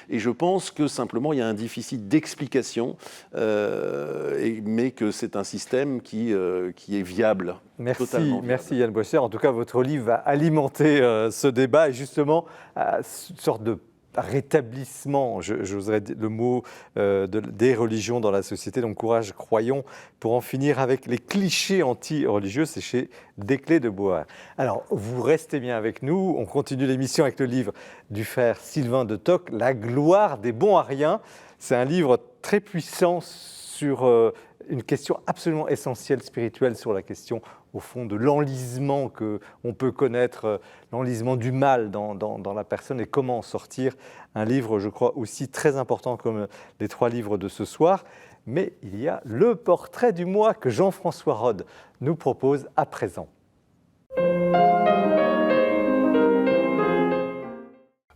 Et je pense que simplement, il y a un déficit d'explication, mais que c'est un système qui est viable. Merci Yann Boisser. En tout cas, votre livre va alimenter ce débat et justement une sorte de rétablissement, j'oserais dire le mot, des religions dans la société. Donc courage, croyons, pour en finir avec les clichés anti-religieux. C'est chez Desclés de Bois. Alors, vous restez bien avec nous. On continue l'émission avec le livre du frère Sylvain de Toc, La gloire des bons ariens. C'est un livre très puissant sur une question absolument essentielle spirituelle sur la question, au fond, de l'enlisement qu'on peut connaître, l'enlisement du mal dans la personne et comment en sortir. Un livre, je crois, aussi très important comme les 3 livres de ce soir. Mais il y a le portrait du mois que Jean-François Rode nous propose à présent.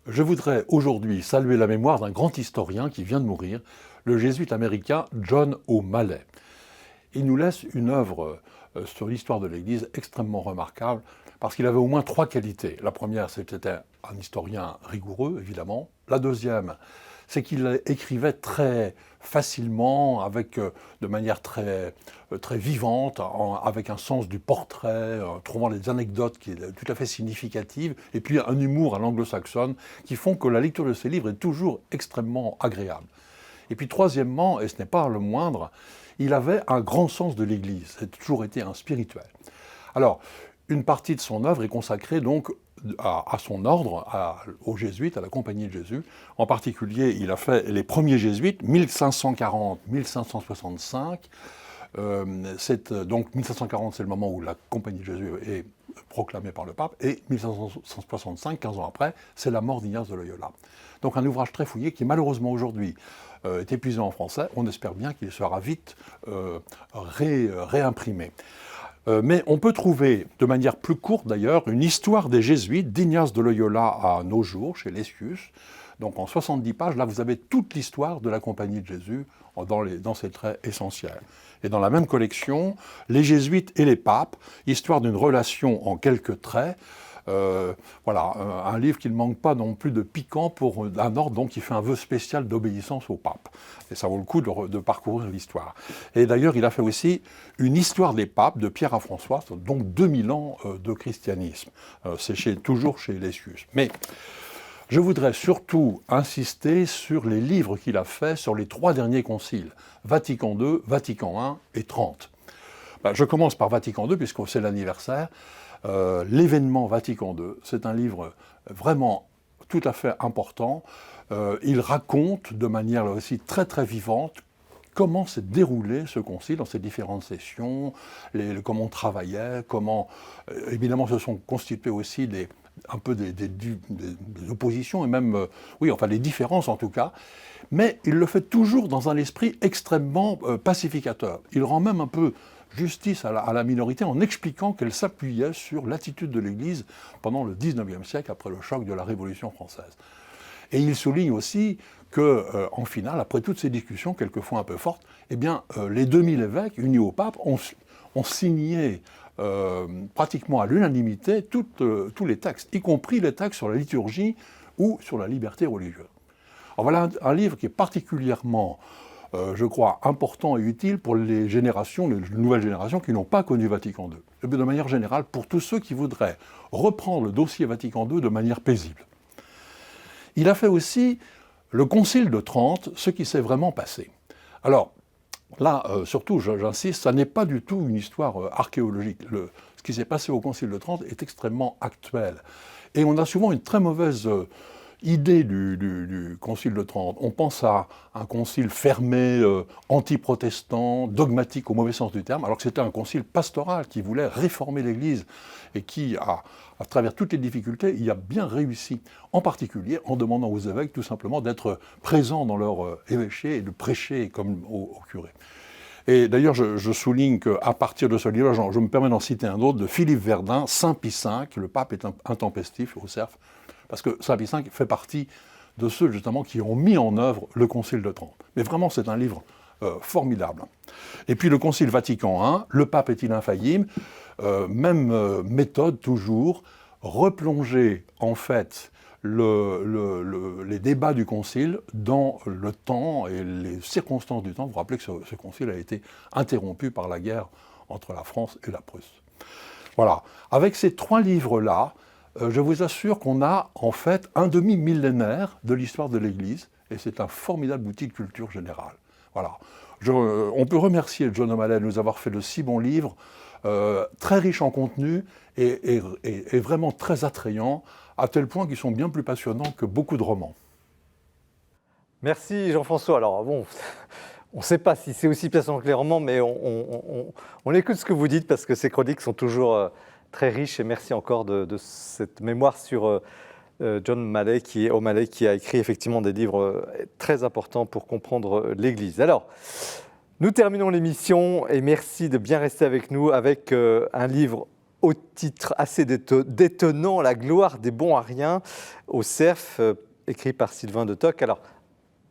Je voudrais aujourd'hui saluer la mémoire d'un grand historien qui vient de mourir, le jésuite américain John O'Malley. Il nous laisse une œuvre sur l'histoire de l'Église extrêmement remarquable parce qu'il avait au moins 3 qualités. La première, c'était un historien rigoureux, évidemment. La deuxième, c'est qu'il écrivait très facilement, de manière très vivante, avec un sens du portrait, trouvant des anecdotes qui est tout à fait significatives, et puis un humour à l'anglo-saxonne qui font que la lecture de ses livres est toujours extrêmement agréable. Et puis troisièmement, et ce n'est pas le moindre, il avait un grand sens de l'Église, c'est toujours été un spirituel. Alors, une partie de son œuvre est consacrée donc à son ordre, aux jésuites, à la Compagnie de Jésus. En particulier, il a fait les premiers jésuites, 1540-1565. Donc 1540, c'est le moment où la Compagnie de Jésus est proclamée par le pape, et 1565, 15 ans après, c'est la mort d'Ignace de Loyola. Donc un ouvrage très fouillé qui malheureusement aujourd'hui est épuisé en français. On espère bien qu'il sera vite réimprimé. Mais on peut trouver, de manière plus courte d'ailleurs, une histoire des jésuites d'Ignace de Loyola à nos jours, chez Lessius. Donc en 70 pages, là vous avez toute l'histoire de la Compagnie de Jésus dans ses traits essentiels. Et dans la même collection, les jésuites et les papes, histoire d'une relation en quelques traits. Voilà, un livre qui ne manque pas non plus de piquant pour un ordre donc, qui fait un vœu spécial d'obéissance au pape. Et ça vaut le coup de parcourir l'histoire. Et d'ailleurs, il a fait aussi une histoire des papes de Pierre à François, donc 2000 ans de christianisme. C'est toujours chez Lessius. Mais je voudrais surtout insister sur les livres qu'il a faits sur les 3 derniers conciles, Vatican II, Vatican I et 30. Je commence par Vatican II, puisque c'est l'anniversaire. L'événement Vatican II, c'est un livre vraiment tout à fait important. Il raconte de manière là aussi très très vivante comment s'est déroulé ce concile dans ses différentes sessions, comment on travaillait, comment évidemment se sont constituées aussi des oppositions et même, des différences en tout cas, mais il le fait toujours dans un esprit extrêmement pacificateur. Il rend même un peu justice à la minorité en expliquant qu'elle s'appuyait sur l'attitude de l'Église pendant le XIXe siècle, après le choc de la Révolution française. Et il souligne aussi qu'en finale, après toutes ces discussions, quelquefois un peu fortes, les 2000 évêques unis au pape ont signé pratiquement à l'unanimité tous les textes, y compris les textes sur la liturgie ou sur la liberté religieuse. Alors voilà un livre qui est particulièrement, je crois, important et utile pour les nouvelles générations qui n'ont pas connu Vatican II. Et de manière générale, pour tous ceux qui voudraient reprendre le dossier Vatican II de manière paisible. Il a fait aussi le Concile de Trente, ce qui s'est vraiment passé. Alors, là, surtout, j'insiste, ça n'est pas du tout une histoire archéologique. Ce qui s'est passé au Concile de Trente est extrêmement actuel. Et on a souvent une très mauvaise idée du Concile de Trente. On pense à un concile fermé, anti-protestant, dogmatique au mauvais sens du terme, alors que c'était un concile pastoral qui voulait réformer l'Église et qui, à travers toutes les difficultés, y a bien réussi, en particulier en demandant aux évêques tout simplement d'être présents dans leur évêché et de prêcher comme aux curés. Et d'ailleurs, je souligne qu'à partir de ce livre, je me permets d'en citer un autre, de Philippe Verdun, Saint Pie V, le pape est intempestif au cerf, parce que Saint Pie V fait partie de ceux justement qui ont mis en œuvre le Concile de Trente. Mais vraiment, c'est un livre formidable. Et puis le Concile Vatican I, le pape est-il infaillible, même méthode toujours, replonger en fait les débats du Concile dans le temps et les circonstances du temps. Vous vous rappelez que ce Concile a été interrompu par la guerre entre la France et la Prusse. Voilà. Avec ces 3 livres-là, je vous assure qu'on a en fait un demi-millénaire de l'histoire de l'Église, et c'est un formidable outil de culture générale. Voilà. On peut remercier John O'Malley de nous avoir fait de si bons livres, très riches en contenu et vraiment très attrayants, à tel point qu'ils sont bien plus passionnants que beaucoup de romans. Merci Jean-François. Alors bon, on ne sait pas si c'est aussi plaçant que les romans, mais on écoute ce que vous dites parce que ces chroniques sont toujours très riches. Et merci encore de cette mémoire sur John O'Malley qui a écrit effectivement des livres très importants pour comprendre l'Église. Alors, nous terminons l'émission et merci de bien rester avec nous avec un livre au titre assez détonnant, La gloire des bons à rien, au Cerf, écrit par Sylvain de Toc. Alors,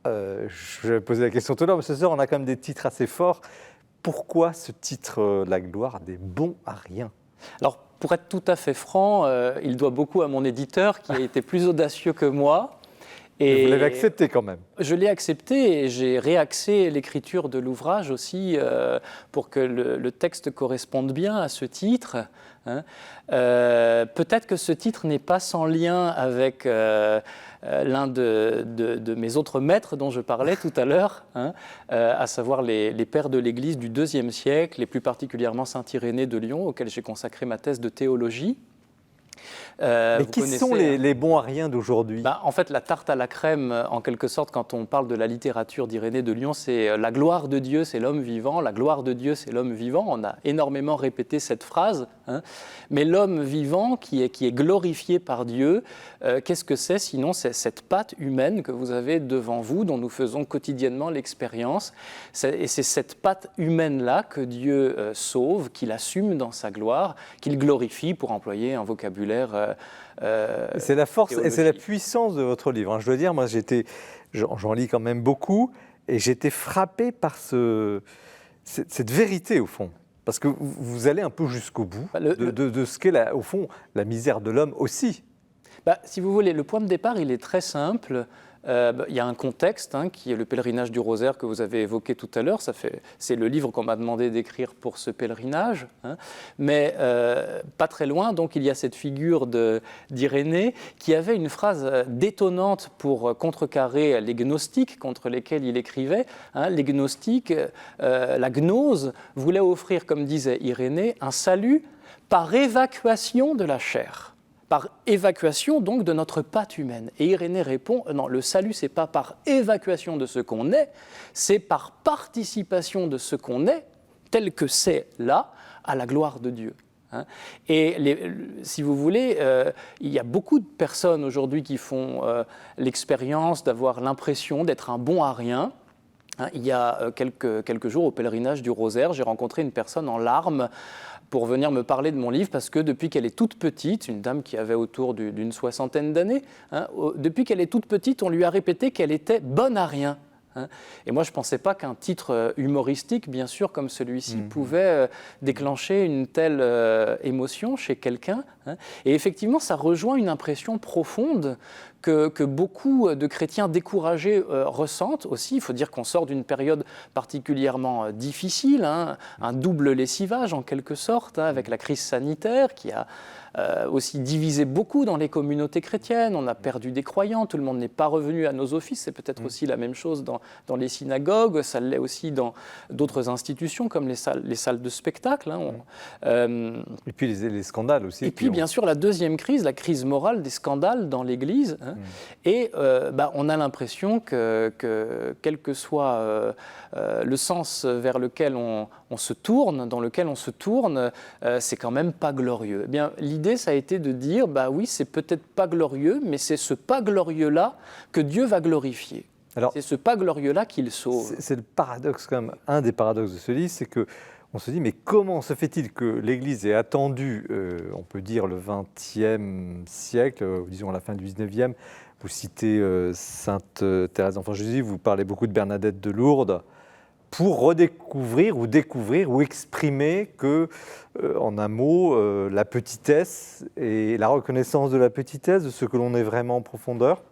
je vais poser la question tout à l'heure, mais ce soir, on a quand même des titres assez forts. Pourquoi ce titre, La gloire des bons à rien ? Alors, pour être tout à fait franc, il doit beaucoup à mon éditeur qui a été plus audacieux que moi. Et vous l'avez accepté quand même. Je l'ai accepté et j'ai réaxé l'écriture de l'ouvrage aussi pour que le texte corresponde bien à ce titre. Hein. Peut-être que ce titre n'est pas sans lien avec l'un de mes autres maîtres dont je parlais tout à l'heure, hein, à savoir les pères de l'Église du IIe siècle, et plus particulièrement Saint Irénée de Lyon, auquel j'ai consacré ma thèse de théologie. Mais qui sont les bons à rien d'aujourd'hui ? En fait, la tarte à la crème, en quelque sorte, quand on parle de la littérature d'Irénée de Lyon, c'est la gloire de Dieu, c'est l'homme vivant, la gloire de Dieu, c'est l'homme vivant. On a énormément répété cette phrase. Hein. Mais l'homme vivant qui est glorifié par Dieu, qu'est-ce que c'est sinon c'est cette patte humaine que vous avez devant vous, dont nous faisons quotidiennement l'expérience. Et c'est cette patte humaine-là que Dieu sauve, qu'il assume dans sa gloire, qu'il glorifie, pour employer un vocabulaire c'est la force théologique. et c'est la puissance de votre livre. Hein. Je dois dire, moi, j'en lis quand même beaucoup et j'étais frappé par cette vérité, au fond. Parce que vous allez un peu jusqu'au bout de ce qu'est, au fond, la misère de l'homme aussi. Si vous voulez, le point de départ, il est très simple. Il y a un contexte qui est le pèlerinage du Rosaire que vous avez évoqué tout à l'heure. C'est le livre qu'on m'a demandé d'écrire pour ce pèlerinage. Hein. Mais pas très loin, donc, il y a cette figure d'Irénée qui avait une phrase détonnante pour contrecarrer les gnostiques contre lesquels il écrivait. Hein. Les gnostiques, la gnose, voulait offrir, comme disait Irénée, un salut par évacuation de la chair. Par évacuation donc de notre patte humaine. Et Irénée répond, non, le salut c'est pas par évacuation de ce qu'on est, c'est par participation de ce qu'on est, tel que c'est là, à la gloire de Dieu. Hein. Et si vous voulez, il y a beaucoup de personnes aujourd'hui qui font l'expérience d'avoir l'impression d'être un bon à rien. Hein, il y a quelques jours au pèlerinage du Rosaire, j'ai rencontré une personne en larmes pour venir me parler de mon livre, parce que depuis qu'elle est toute petite, une dame qui avait autour d'une soixantaine d'années, hein, depuis qu'elle est toute petite, on lui a répété qu'elle était bonne à rien. Hein. Et moi, je ne pensais pas qu'un titre humoristique, bien sûr, comme celui-ci, pouvait déclencher une telle émotion chez quelqu'un. Hein. Et effectivement, ça rejoint une impression profonde que beaucoup de chrétiens découragés ressentent aussi. Il faut dire qu'on sort d'une période particulièrement difficile, hein, un double lessivage en quelque sorte, hein, avec la crise sanitaire qui a aussi divisé beaucoup dans les communautés chrétiennes. On a perdu des croyants, tout le monde n'est pas revenu à nos offices. C'est peut-être aussi la même chose dans les synagogues, ça l'est aussi dans d'autres institutions comme les salles de spectacle. Hein. Et puis les scandales aussi. Et puis bien sûr la deuxième crise, la crise morale des scandales dans l'Église. Hein. Et on a l'impression que quel que soit le sens vers lequel on se tourne, dans lequel on se tourne, c'est quand même pas glorieux. Eh bien, l'idée, ça a été de dire, oui, c'est peut-être pas glorieux, mais c'est ce pas glorieux-là que Dieu va glorifier. Alors, c'est ce pas glorieux-là qu'il sauve. C'est le paradoxe, quand même, un des paradoxes de ce livre, c'est que on se dit, mais comment se fait-il que l'Église ait attendu, on peut dire, le XXe siècle, disons à la fin du XIXe, vous citez Sainte Thérèse d'Enfant Jésus, vous parlez beaucoup de Bernadette de Lourdes, pour redécouvrir ou exprimer que, en un mot, la petitesse et la reconnaissance de la petitesse, de ce que l'on est vraiment en profondeur,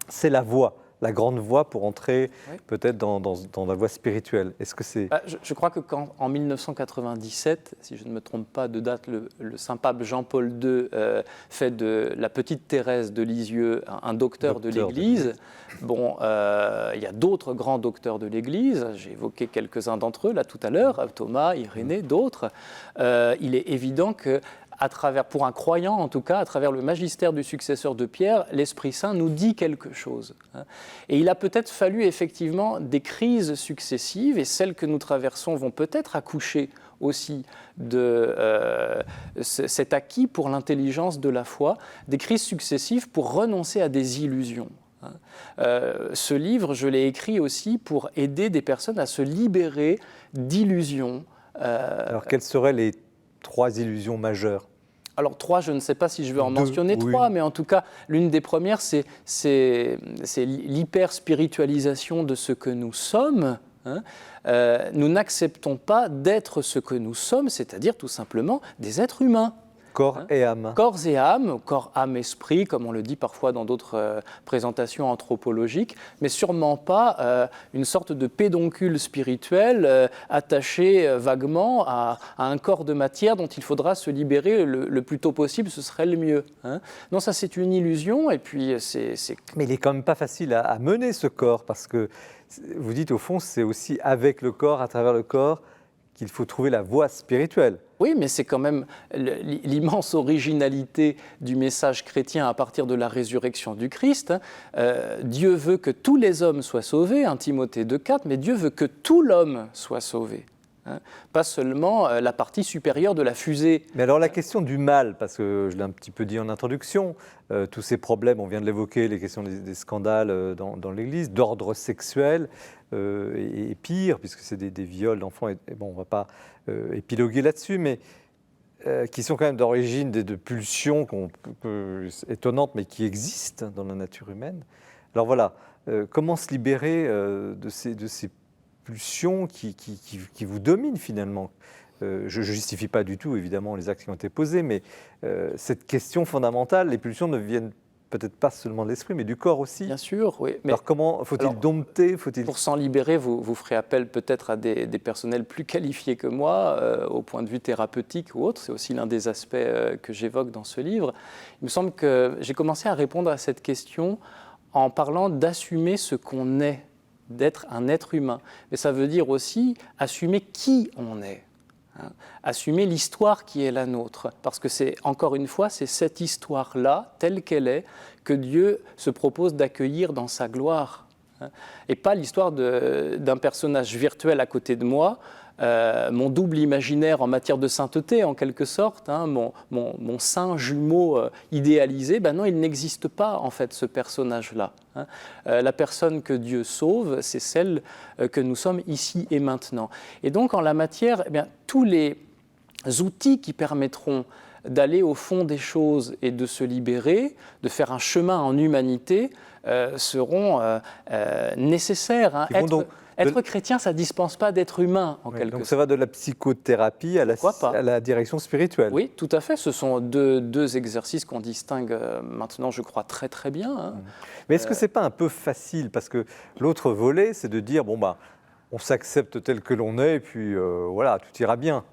c'est la voie. La grande voie pour entrer peut-être dans la voie spirituelle. Est-ce que c'est... Je crois que quand, en 1997, si je ne me trompe pas de date, le Saint-Pape Jean-Paul II fait de la petite Thérèse de Lisieux un docteur de l'Église. Bon, il y a d'autres grands docteurs de l'Église, j'ai évoqué quelques-uns d'entre eux là tout à l'heure, Thomas, Irénée, d'autres. Il est évident que pour un croyant en tout cas, à travers le magistère du successeur de Pierre, l'Esprit Saint nous dit quelque chose. Et il a peut-être fallu effectivement des crises successives, et celles que nous traversons vont peut-être accoucher aussi de cet acquis pour l'intelligence de la foi, des crises successives pour renoncer à des illusions. Ce livre, je l'ai écrit aussi pour aider des personnes à se libérer d'illusions. Alors, quelles seraient les 3 illusions majeures? Alors 3, je ne sais pas si je vais en 2, mentionner 3, mais en tout cas, l'une des premières, c'est l'hyper-spiritualisation de ce que nous sommes. Nous n'acceptons pas d'être ce que nous sommes, c'est-à-dire tout simplement des êtres humains. Corps et âme. Corps et âme, corps, âme, esprit, comme on le dit parfois dans d'autres présentations anthropologiques, mais sûrement pas une sorte de pédoncule spirituel attaché vaguement à un corps de matière dont il faudra se libérer le plus tôt possible, ce serait le mieux. Non, ça c'est une illusion, et puis c'est... Mais il n'est quand même pas facile à mener ce corps, parce que vous dites au fond, c'est aussi avec le corps, à travers le corps, qu'il faut trouver la voie spirituelle. Oui, mais c'est quand même l'immense originalité du message chrétien à partir de la résurrection du Christ. Dieu veut que tous les hommes soient sauvés, 1 Timothée 2,4, mais Dieu veut que tout l'homme soit sauvé. Pas seulement la partie supérieure de la fusée. Mais alors la question du mal, parce que je l'ai un petit peu dit en introduction, tous ces problèmes, on vient de l'évoquer, les questions des scandales dans l'Église, d'ordre sexuel, et pire, puisque c'est des viols d'enfants, et bon, on ne va pas épiloguer là-dessus, mais qui sont quand même d'origine de pulsions étonnantes, mais qui existent dans la nature humaine. Alors voilà, comment se libérer de ces pulsions qui vous dominent finalement? Je ne justifie pas du tout, évidemment, les actes qui ont été posés, mais cette question fondamentale, les pulsions ne viennent peut-être pas seulement de l'esprit, mais du corps aussi. Bien sûr, oui. Mais alors comment faut-il dompter, Pour s'en libérer, vous ferez appel peut-être à des personnels plus qualifiés que moi, au point de vue thérapeutique ou autre. C'est aussi l'un des aspects que j'évoque dans ce livre. Il me semble que j'ai commencé à répondre à cette question en parlant d'assumer ce qu'on est, d'être un être humain. Mais ça veut dire aussi assumer qui on est. Assumer l'histoire qui est la nôtre, parce que c'est, encore une fois, c'est cette histoire-là, telle qu'elle est, que Dieu se propose d'accueillir dans sa gloire, et pas l'histoire d'un personnage virtuel à côté de moi, mon double imaginaire en matière de sainteté, en quelque sorte, mon saint jumeau idéalisé. Ben non, il n'existe pas, en fait, ce personnage-là. La personne que Dieu sauve, c'est celle que nous sommes ici et maintenant. Et donc, en la matière, eh bien, tous les outils qui permettront d'aller au fond des choses et de se libérer, de faire un chemin en humanité, seront nécessaires. Être chrétien, ça ne dispense pas d'être humain, en quelque sorte. Donc ça va de la psychothérapie à la direction spirituelle. Oui, tout à fait. Ce sont deux exercices qu'on distingue maintenant, je crois, très très bien. Mais est-ce que ce n'est pas un peu facile? Parce que l'autre volet, c'est de dire, bon, bah, on s'accepte tel que l'on est, et puis voilà, tout ira bien.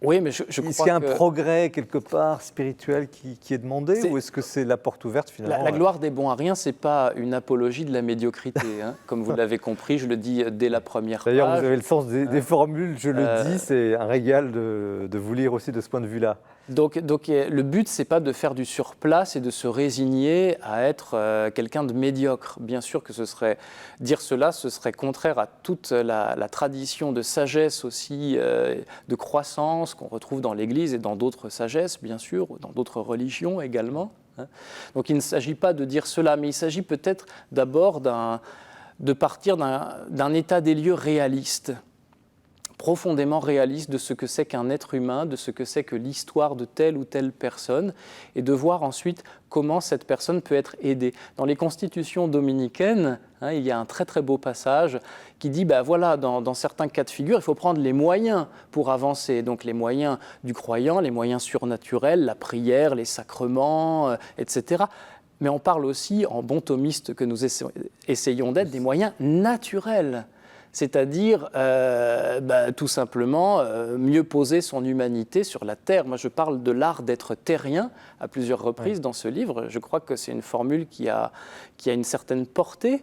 Oui, mais je crois est-ce qu'il y a un progrès quelque part spirituel qui est demandé, ou est-ce que c'est la porte ouverte finalement? La gloire des bons à rien, ce n'est pas une apologie de la médiocrité. Comme vous l'avez compris, je le dis dès la première page. D'ailleurs, vous avez le sens des formules, je le dis, c'est un régal de vous lire aussi de ce point de vue-là. Donc le but, ce n'est pas de faire du surplace et de se résigner à être quelqu'un de médiocre. Bien sûr que dire cela, ce serait contraire à toute la tradition de sagesse aussi, de croissance qu'on retrouve dans l'Église et dans d'autres sagesses, bien sûr, dans d'autres religions également. Donc il ne s'agit pas de dire cela, mais il s'agit peut-être d'abord de partir d'un état des lieux réaliste, profondément réaliste de ce que c'est qu'un être humain, de ce que c'est que l'histoire de telle ou telle personne, et de voir ensuite comment cette personne peut être aidée. Dans les constitutions dominicaines, il y a un très très beau passage qui dit, voilà, dans certains cas de figure, il faut prendre les moyens pour avancer. Donc les moyens du croyant, les moyens surnaturels, la prière, les sacrements, etc. Mais on parle aussi, en bon thomiste que nous essayons d'être, des moyens naturels. C'est-à-dire tout simplement mieux poser son humanité sur la terre. Moi, je parle de l'art d'être terrien à plusieurs reprises dans ce livre. Je crois que c'est une formule qui a une certaine portée.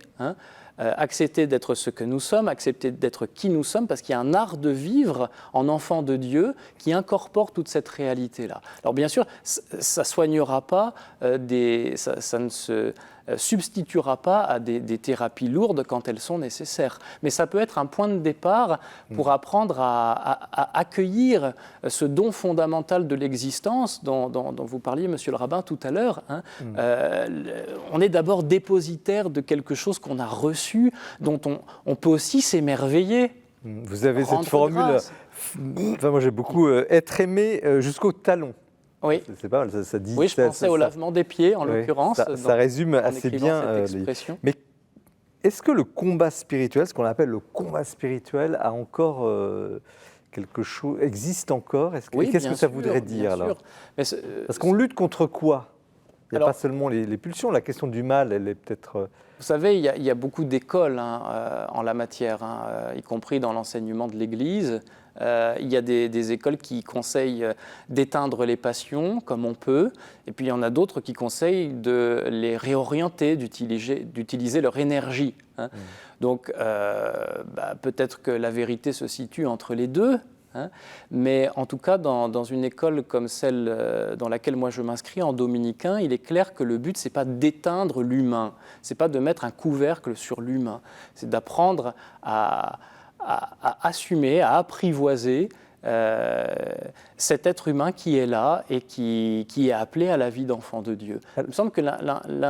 accepter d'être ce que nous sommes, accepter d'être qui nous sommes, parce qu'il y a un art de vivre en enfant de Dieu qui incorpore toute cette réalité-là. Alors bien sûr, ça ne soignera pas, ça ne se substituera pas à des thérapies lourdes quand elles sont nécessaires. Mais ça peut être un point de départ pour apprendre à accueillir ce don fondamental de l'existence dont vous parliez, monsieur le rabbin, tout à l'heure. On est d'abord dépositaire de quelque chose qu'on a reçu, dont on peut aussi s'émerveiller. Vous avez cette formule, enfin, moi j'ai beaucoup, être aimé jusqu'au talon. Oui, c'est pas mal, ça dit. Oui, je pensais au lavement des pieds, en l'occurrence. Ça résume assez bien. Mais est-ce que le combat spirituel, ce qu'on appelle le combat spirituel, a encore quelque chose, existe encore? Qu'est-ce que ça voudrait dire alors? Parce qu'on lutte contre quoi? Il n'y a pas seulement les pulsions, la question du mal, elle est peut-être... Vous savez, il y a beaucoup d'écoles en la matière, y compris dans l'enseignement de l'Église. Il y a des écoles qui conseillent d'éteindre les passions comme on peut, et puis il y en a d'autres qui conseillent de les réorienter, d'utiliser leur énergie. Donc peut-être que la vérité se situe entre les deux. Mais en tout cas, dans une école comme celle dans laquelle moi je m'inscris, en dominicain, il est clair que le but, ce n'est pas d'éteindre l'humain, ce n'est pas de mettre un couvercle sur l'humain, c'est d'apprendre à assumer, à apprivoiser cet être humain qui est là et qui est appelé à la vie d'enfant de Dieu. Il me semble que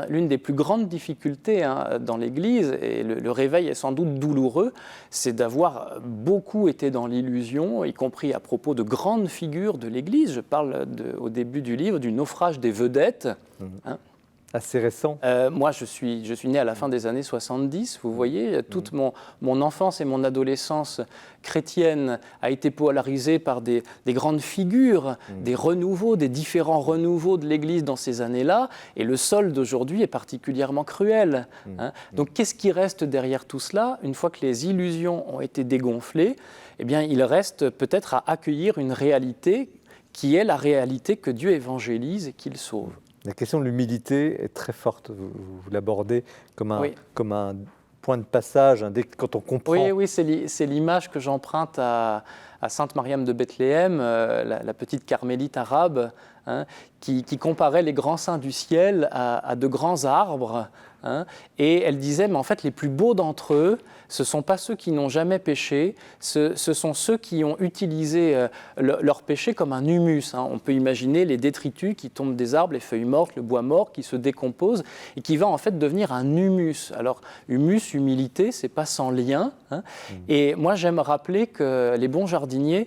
l'une des plus grandes difficultés dans l'Église, et le réveil est sans doute douloureux, c'est d'avoir beaucoup été dans l'illusion, y compris à propos de grandes figures de l'Église. Je parle au début du livre du naufrage des vedettes. Assez récent. Moi, je suis né à la fin des années 70, vous voyez. Toute mon enfance et mon adolescence chrétienne a été polarisée par des grandes figures, des renouveaux, des différents renouveaux de l'Église dans ces années-là. Et le sol d'aujourd'hui est particulièrement cruel. Donc, qu'est-ce qui reste derrière tout cela? Une fois que les illusions ont été dégonflées, eh bien, il reste peut-être à accueillir une réalité qui est la réalité que Dieu évangélise et qu'il sauve. La question de l'humilité est très forte. Vous l'abordez comme un point de passage, quand on comprend. Oui, c'est l'image que j'emprunte à Sainte Mariam de Bethléem, la petite carmélite arabe, qui comparait les grands saints du ciel à de grands arbres. Et elle disait, mais en fait, les plus beaux d'entre eux, ce ne sont pas ceux qui n'ont jamais péché, ce sont ceux qui ont utilisé leur péché comme un humus. On peut imaginer les détritus qui tombent des arbres, les feuilles mortes, le bois mort qui se décompose et qui va en fait devenir un humus. Alors, humus, humilité, ce n'est pas sans lien. Et moi, j'aime rappeler que les bons jardiniers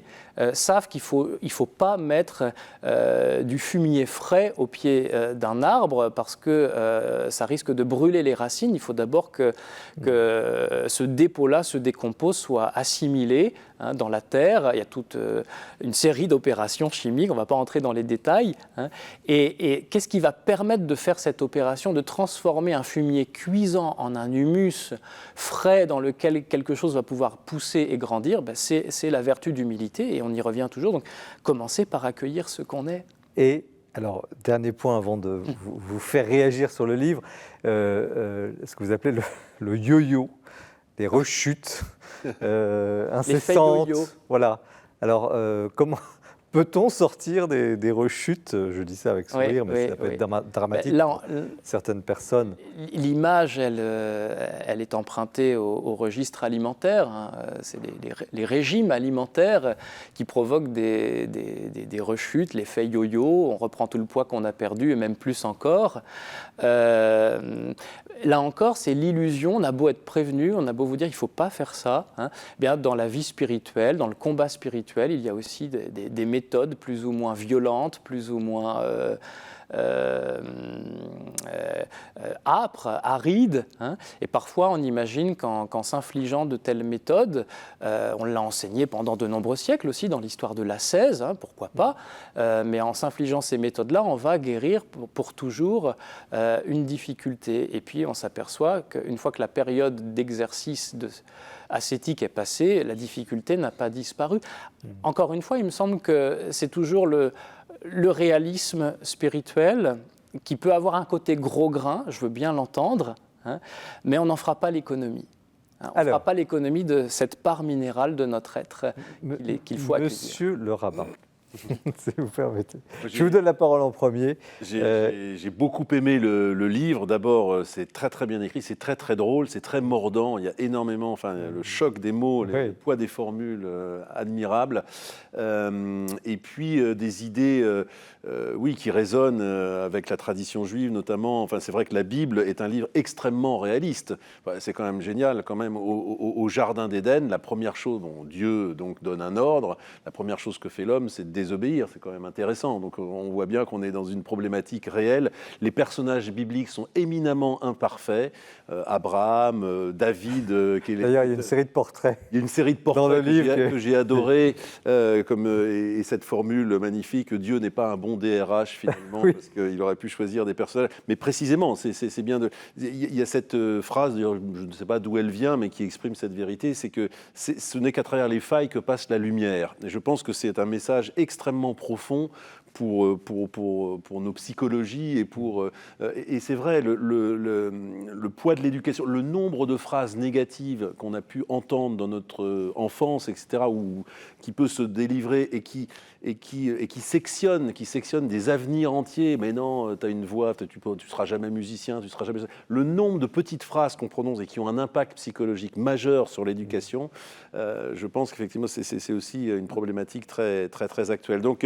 savent qu'il ne faut pas mettre du fumier frais au pied d'un arbre parce que ça risque de brûler les racines. Il faut d'abord que ce dépôt-là se décompose, soit assimilé dans la terre. Il y a toute une série d'opérations chimiques, on ne va pas entrer dans les détails. Et qu'est-ce qui va permettre de faire cette opération, de transformer un fumier cuisant en un humus frais dans lequel quelque chose va pouvoir pousser et grandir? C'est la vertu d'humilité, et on y revient toujours. Donc, commencez par accueillir ce qu'on est. Et alors, dernier point avant de vous faire réagir sur le livre, ce que vous appelez le yo-yo, des rechutes incessantes. Voilà. Alors, comment peut-on sortir des rechutes? Je dis ça avec sourire, mais ça peut être dramatique pour certaines personnes. L'image, elle est empruntée au registre alimentaire. C'est les régimes alimentaires qui provoquent des rechutes, l'effet yo-yo. On reprend tout le poids qu'on a perdu et même plus encore. Là encore, c'est l'illusion. On a beau être prévenu, on a beau vous dire qu'il ne faut pas faire ça. Bien, dans la vie spirituelle, dans le combat spirituel, il y a aussi des méthodes plus ou moins violentes, plus ou moins âpres, arides. Et parfois, on imagine qu'en s'infligeant de telles méthodes, on l'a enseigné pendant de nombreux siècles aussi dans l'histoire de l'ascèse, pourquoi pas, mais en s'infligeant ces méthodes-là, on va guérir pour toujours une difficulté. Et puis, on s'aperçoit qu'une fois que la période d'exercice ascétique est passée, la difficulté n'a pas disparu. Encore une fois, il me semble que c'est toujours le réalisme spirituel qui peut avoir un côté gros grain, je veux bien l'entendre, hein, mais on n'en fera pas l'économie. Hein, on ne fera pas l'économie de cette part minérale de notre être qu'il faut accueillir. Monsieur le rabbin, si vous permettez. Je vous donne la parole en premier. J'ai beaucoup aimé le livre. D'abord, c'est très très bien écrit, c'est très très drôle, c'est très mordant. Il y a énormément, le choc des mots, le poids des formules admirables. Et puis des idées, qui résonnent avec la tradition juive notamment. Enfin, c'est vrai que la Bible est un livre extrêmement réaliste. C'est quand même génial, quand même. Au Jardin d'Éden, la première chose, Dieu donc donne un ordre. La première chose que fait l'homme, c'est de désobéir. C'est quand même intéressant. Donc, on voit bien qu'on est dans une problématique réelle. Les personnages bibliques sont éminemment imparfaits. Abraham, David. D'ailleurs, il y a une série de portraits. Il y a une série de portraits dans le livre que j'ai adoré, et cette formule magnifique, Dieu n'est pas un bon DRH finalement, parce qu'il aurait pu choisir des personnages. Mais précisément, c'est bien de. Il y a cette phrase, je ne sais pas d'où elle vient, mais qui exprime cette vérité, c'est que ce n'est qu'à travers les failles que passe la lumière. Et je pense que c'est un message extrêmement profond pour nos psychologies et c'est vrai, le poids de l'éducation, le nombre de phrases négatives qu'on a pu entendre dans notre enfance, etc., qui peut se délivrer et qui sectionne des avenirs entiers. Mais non, tu as une voix, tu seras jamais musicien, tu seras jamais. Le nombre de petites phrases qu'on prononce et qui ont un impact psychologique majeur sur l'éducation, je pense qu'effectivement c'est aussi une problématique très très très actuelle. Donc,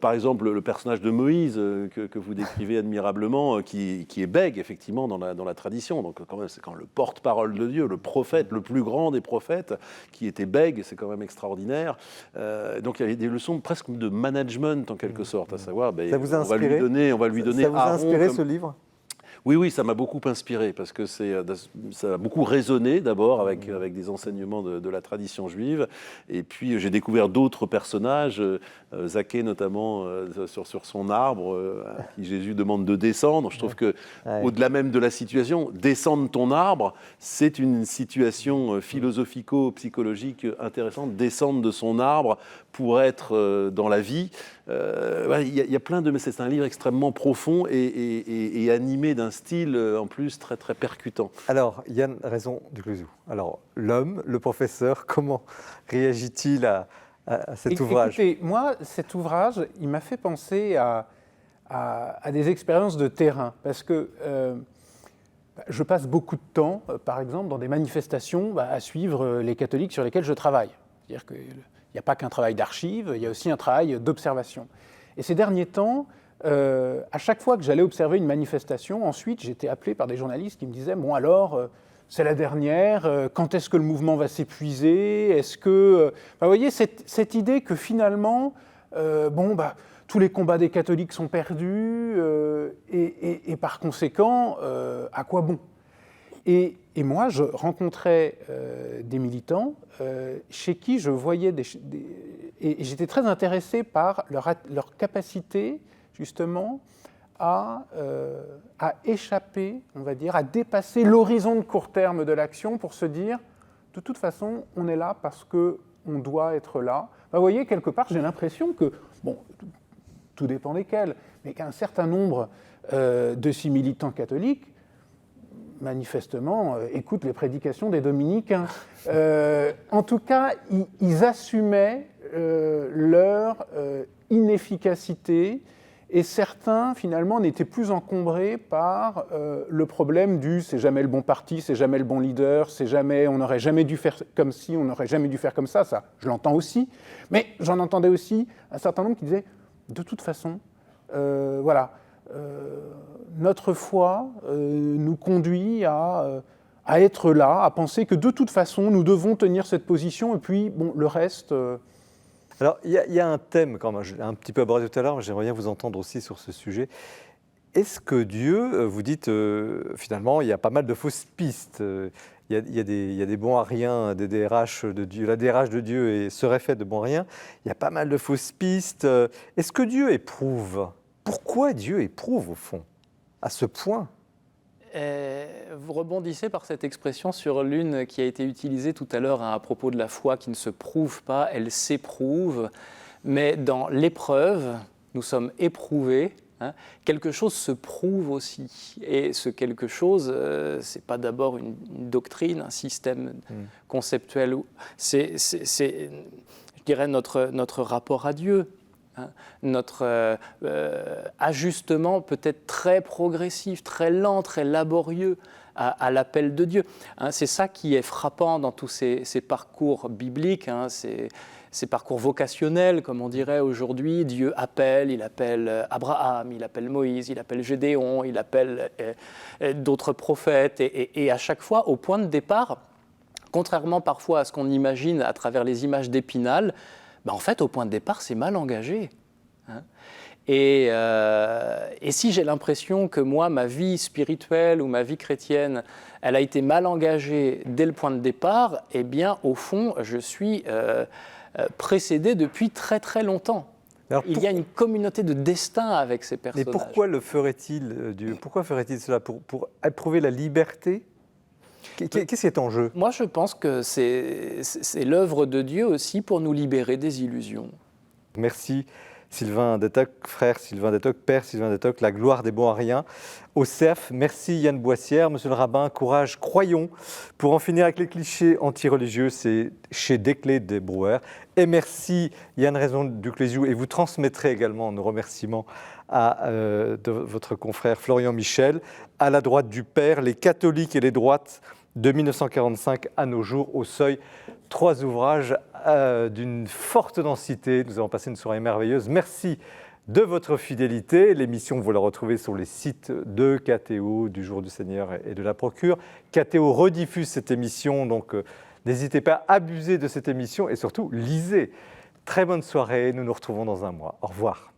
par exemple, le personnage de Moïse que vous décrivez admirablement, qui est bègue effectivement dans la tradition. Donc quand même, c'est quand le porte-parole de Dieu, le prophète, le plus grand des prophètes, qui était bègue, c'est quand même extraordinaire. Donc il y a des leçons presque de management en quelque sorte, à savoir, ça vous a inspiré ? on va lui donner. Ça vous a inspiré ce livre ? Oui, ça m'a beaucoup inspiré parce que ça a beaucoup résonné d'abord avec des enseignements de la tradition juive. Et puis j'ai découvert d'autres personnages, Zaché notamment sur son arbre, à qui Jésus demande de descendre. Je trouve que au-delà même de la situation, descendre ton arbre, c'est une situation philosophico-psychologique intéressante. Descendre de son arbre pour être dans la vie. Il y a plein de... Mais c'est un livre extrêmement profond et animé d'un style en plus très très percutant. Alors, Yann Raison du Clouzot. Alors, l'homme, le professeur, comment réagit-il à cet ouvrage ? Écoutez, moi, cet ouvrage, il m'a fait penser à des expériences de terrain, parce que je passe beaucoup de temps, par exemple, dans des manifestations, à suivre les catholiques sur lesquels je travaille. C'est-à-dire qu'il n'y a pas qu'un travail d'archives, il y a aussi un travail d'observation. Et ces derniers temps, à chaque fois que j'allais observer une manifestation, ensuite j'étais appelé par des journalistes qui me disaient « Bon alors, c'est la dernière, quand est-ce que le mouvement va s'épuiser ? Est-ce que… » Vous voyez, cette idée que finalement, tous les combats des catholiques sont perdus, et par conséquent, à quoi bon ? Et moi, je rencontrais des militants chez qui je voyais et j'étais très intéressé par leur capacité, justement, à échapper, on va dire, à dépasser l'horizon de court terme de l'action pour se dire, de toute façon, on est là parce qu'on doit être là. Vous voyez, quelque part, j'ai l'impression que, tout dépend desquels, mais qu'un certain nombre de ces militants catholiques, manifestement, écoutent les prédications des dominicains. En tout cas, ils assumaient leur inefficacité, et certains, finalement, n'étaient plus encombrés par le problème du « c'est jamais le bon parti, c'est jamais le bon leader, on n'aurait jamais dû faire comme ci, on n'aurait jamais dû faire comme ça », je l'entends aussi. Mais j'en entendais aussi un certain nombre qui disaient « de toute façon, notre foi nous conduit à être là, à penser que de toute façon, nous devons tenir cette position, et puis, le reste… Alors, il y a un thème, quand même, je l'ai un petit peu abordé tout à l'heure, mais j'aimerais bien vous entendre aussi sur ce sujet. Est-ce que Dieu, vous dites, finalement, il y a pas mal de fausses pistes, il y a des bons à rien, des DRH de Dieu, la DRH de Dieu serait faite de bons à rien, il y a pas mal de fausses pistes. Est-ce que Dieu éprouve ? Pourquoi Dieu éprouve, au fond, à ce point ? Vous rebondissez par cette expression sur l'une qui a été utilisée tout à l'heure à propos de la foi qui ne se prouve pas, elle s'éprouve. Mais dans l'épreuve, nous sommes éprouvés hein, quelque chose se prouve aussi. Et ce quelque chose, ce n'est pas d'abord une doctrine, un système conceptuel. C'est, je dirais, notre rapport à Dieu. Hein, notre ajustement peut-être très progressif, très lent, très laborieux à l'appel de Dieu. Hein, c'est ça qui est frappant dans tous ces parcours bibliques, hein, ces parcours vocationnels, comme on dirait aujourd'hui. Dieu appelle, il appelle Abraham, il appelle Moïse, il appelle Gédéon, il appelle d'autres prophètes. Et à chaque fois, au point de départ, contrairement parfois à ce qu'on imagine à travers les images d'Épinal, ben en fait, au point de départ, c'est mal engagé. Hein. Et si j'ai l'impression que moi, ma vie spirituelle ou ma vie chrétienne, elle a été mal engagée dès le point de départ, eh bien, au fond, je suis précédé depuis très très longtemps. Alors, il y a une communauté de destin avec ces personnages. Mais pourquoi le ferait-il, Dieu? Pourquoi ferait-il cela? Pour éprouver la liberté? Qu'est-ce qui est en jeu? Moi, je pense que c'est l'œuvre de Dieu aussi pour nous libérer des illusions. Merci Sylvain Détoc, frère Sylvain Détoc, père Sylvain Détoc, la gloire des bons à rien. Au CERF, merci Yann Boissière, monsieur le rabbin, courage, croyons. Pour en finir avec les clichés anti-religieux, c'est chez Desclés des Brouwer. Et merci Yann Raison du Cléziou, et vous transmettrez également nos remerciements à de votre confrère Florian Michel. À la droite du Père, les catholiques et les droites de 1945 à nos jours, au Seuil. 3 ouvrages d'une forte densité. Nous avons passé une soirée merveilleuse. Merci de votre fidélité. L'émission, vous la retrouvez sur les sites de KTO, du Jour du Seigneur et de la Procure. KTO rediffuse cette émission, donc n'hésitez pas à abuser de cette émission et surtout, lisez. Très bonne soirée. Nous nous retrouvons dans un mois. Au revoir.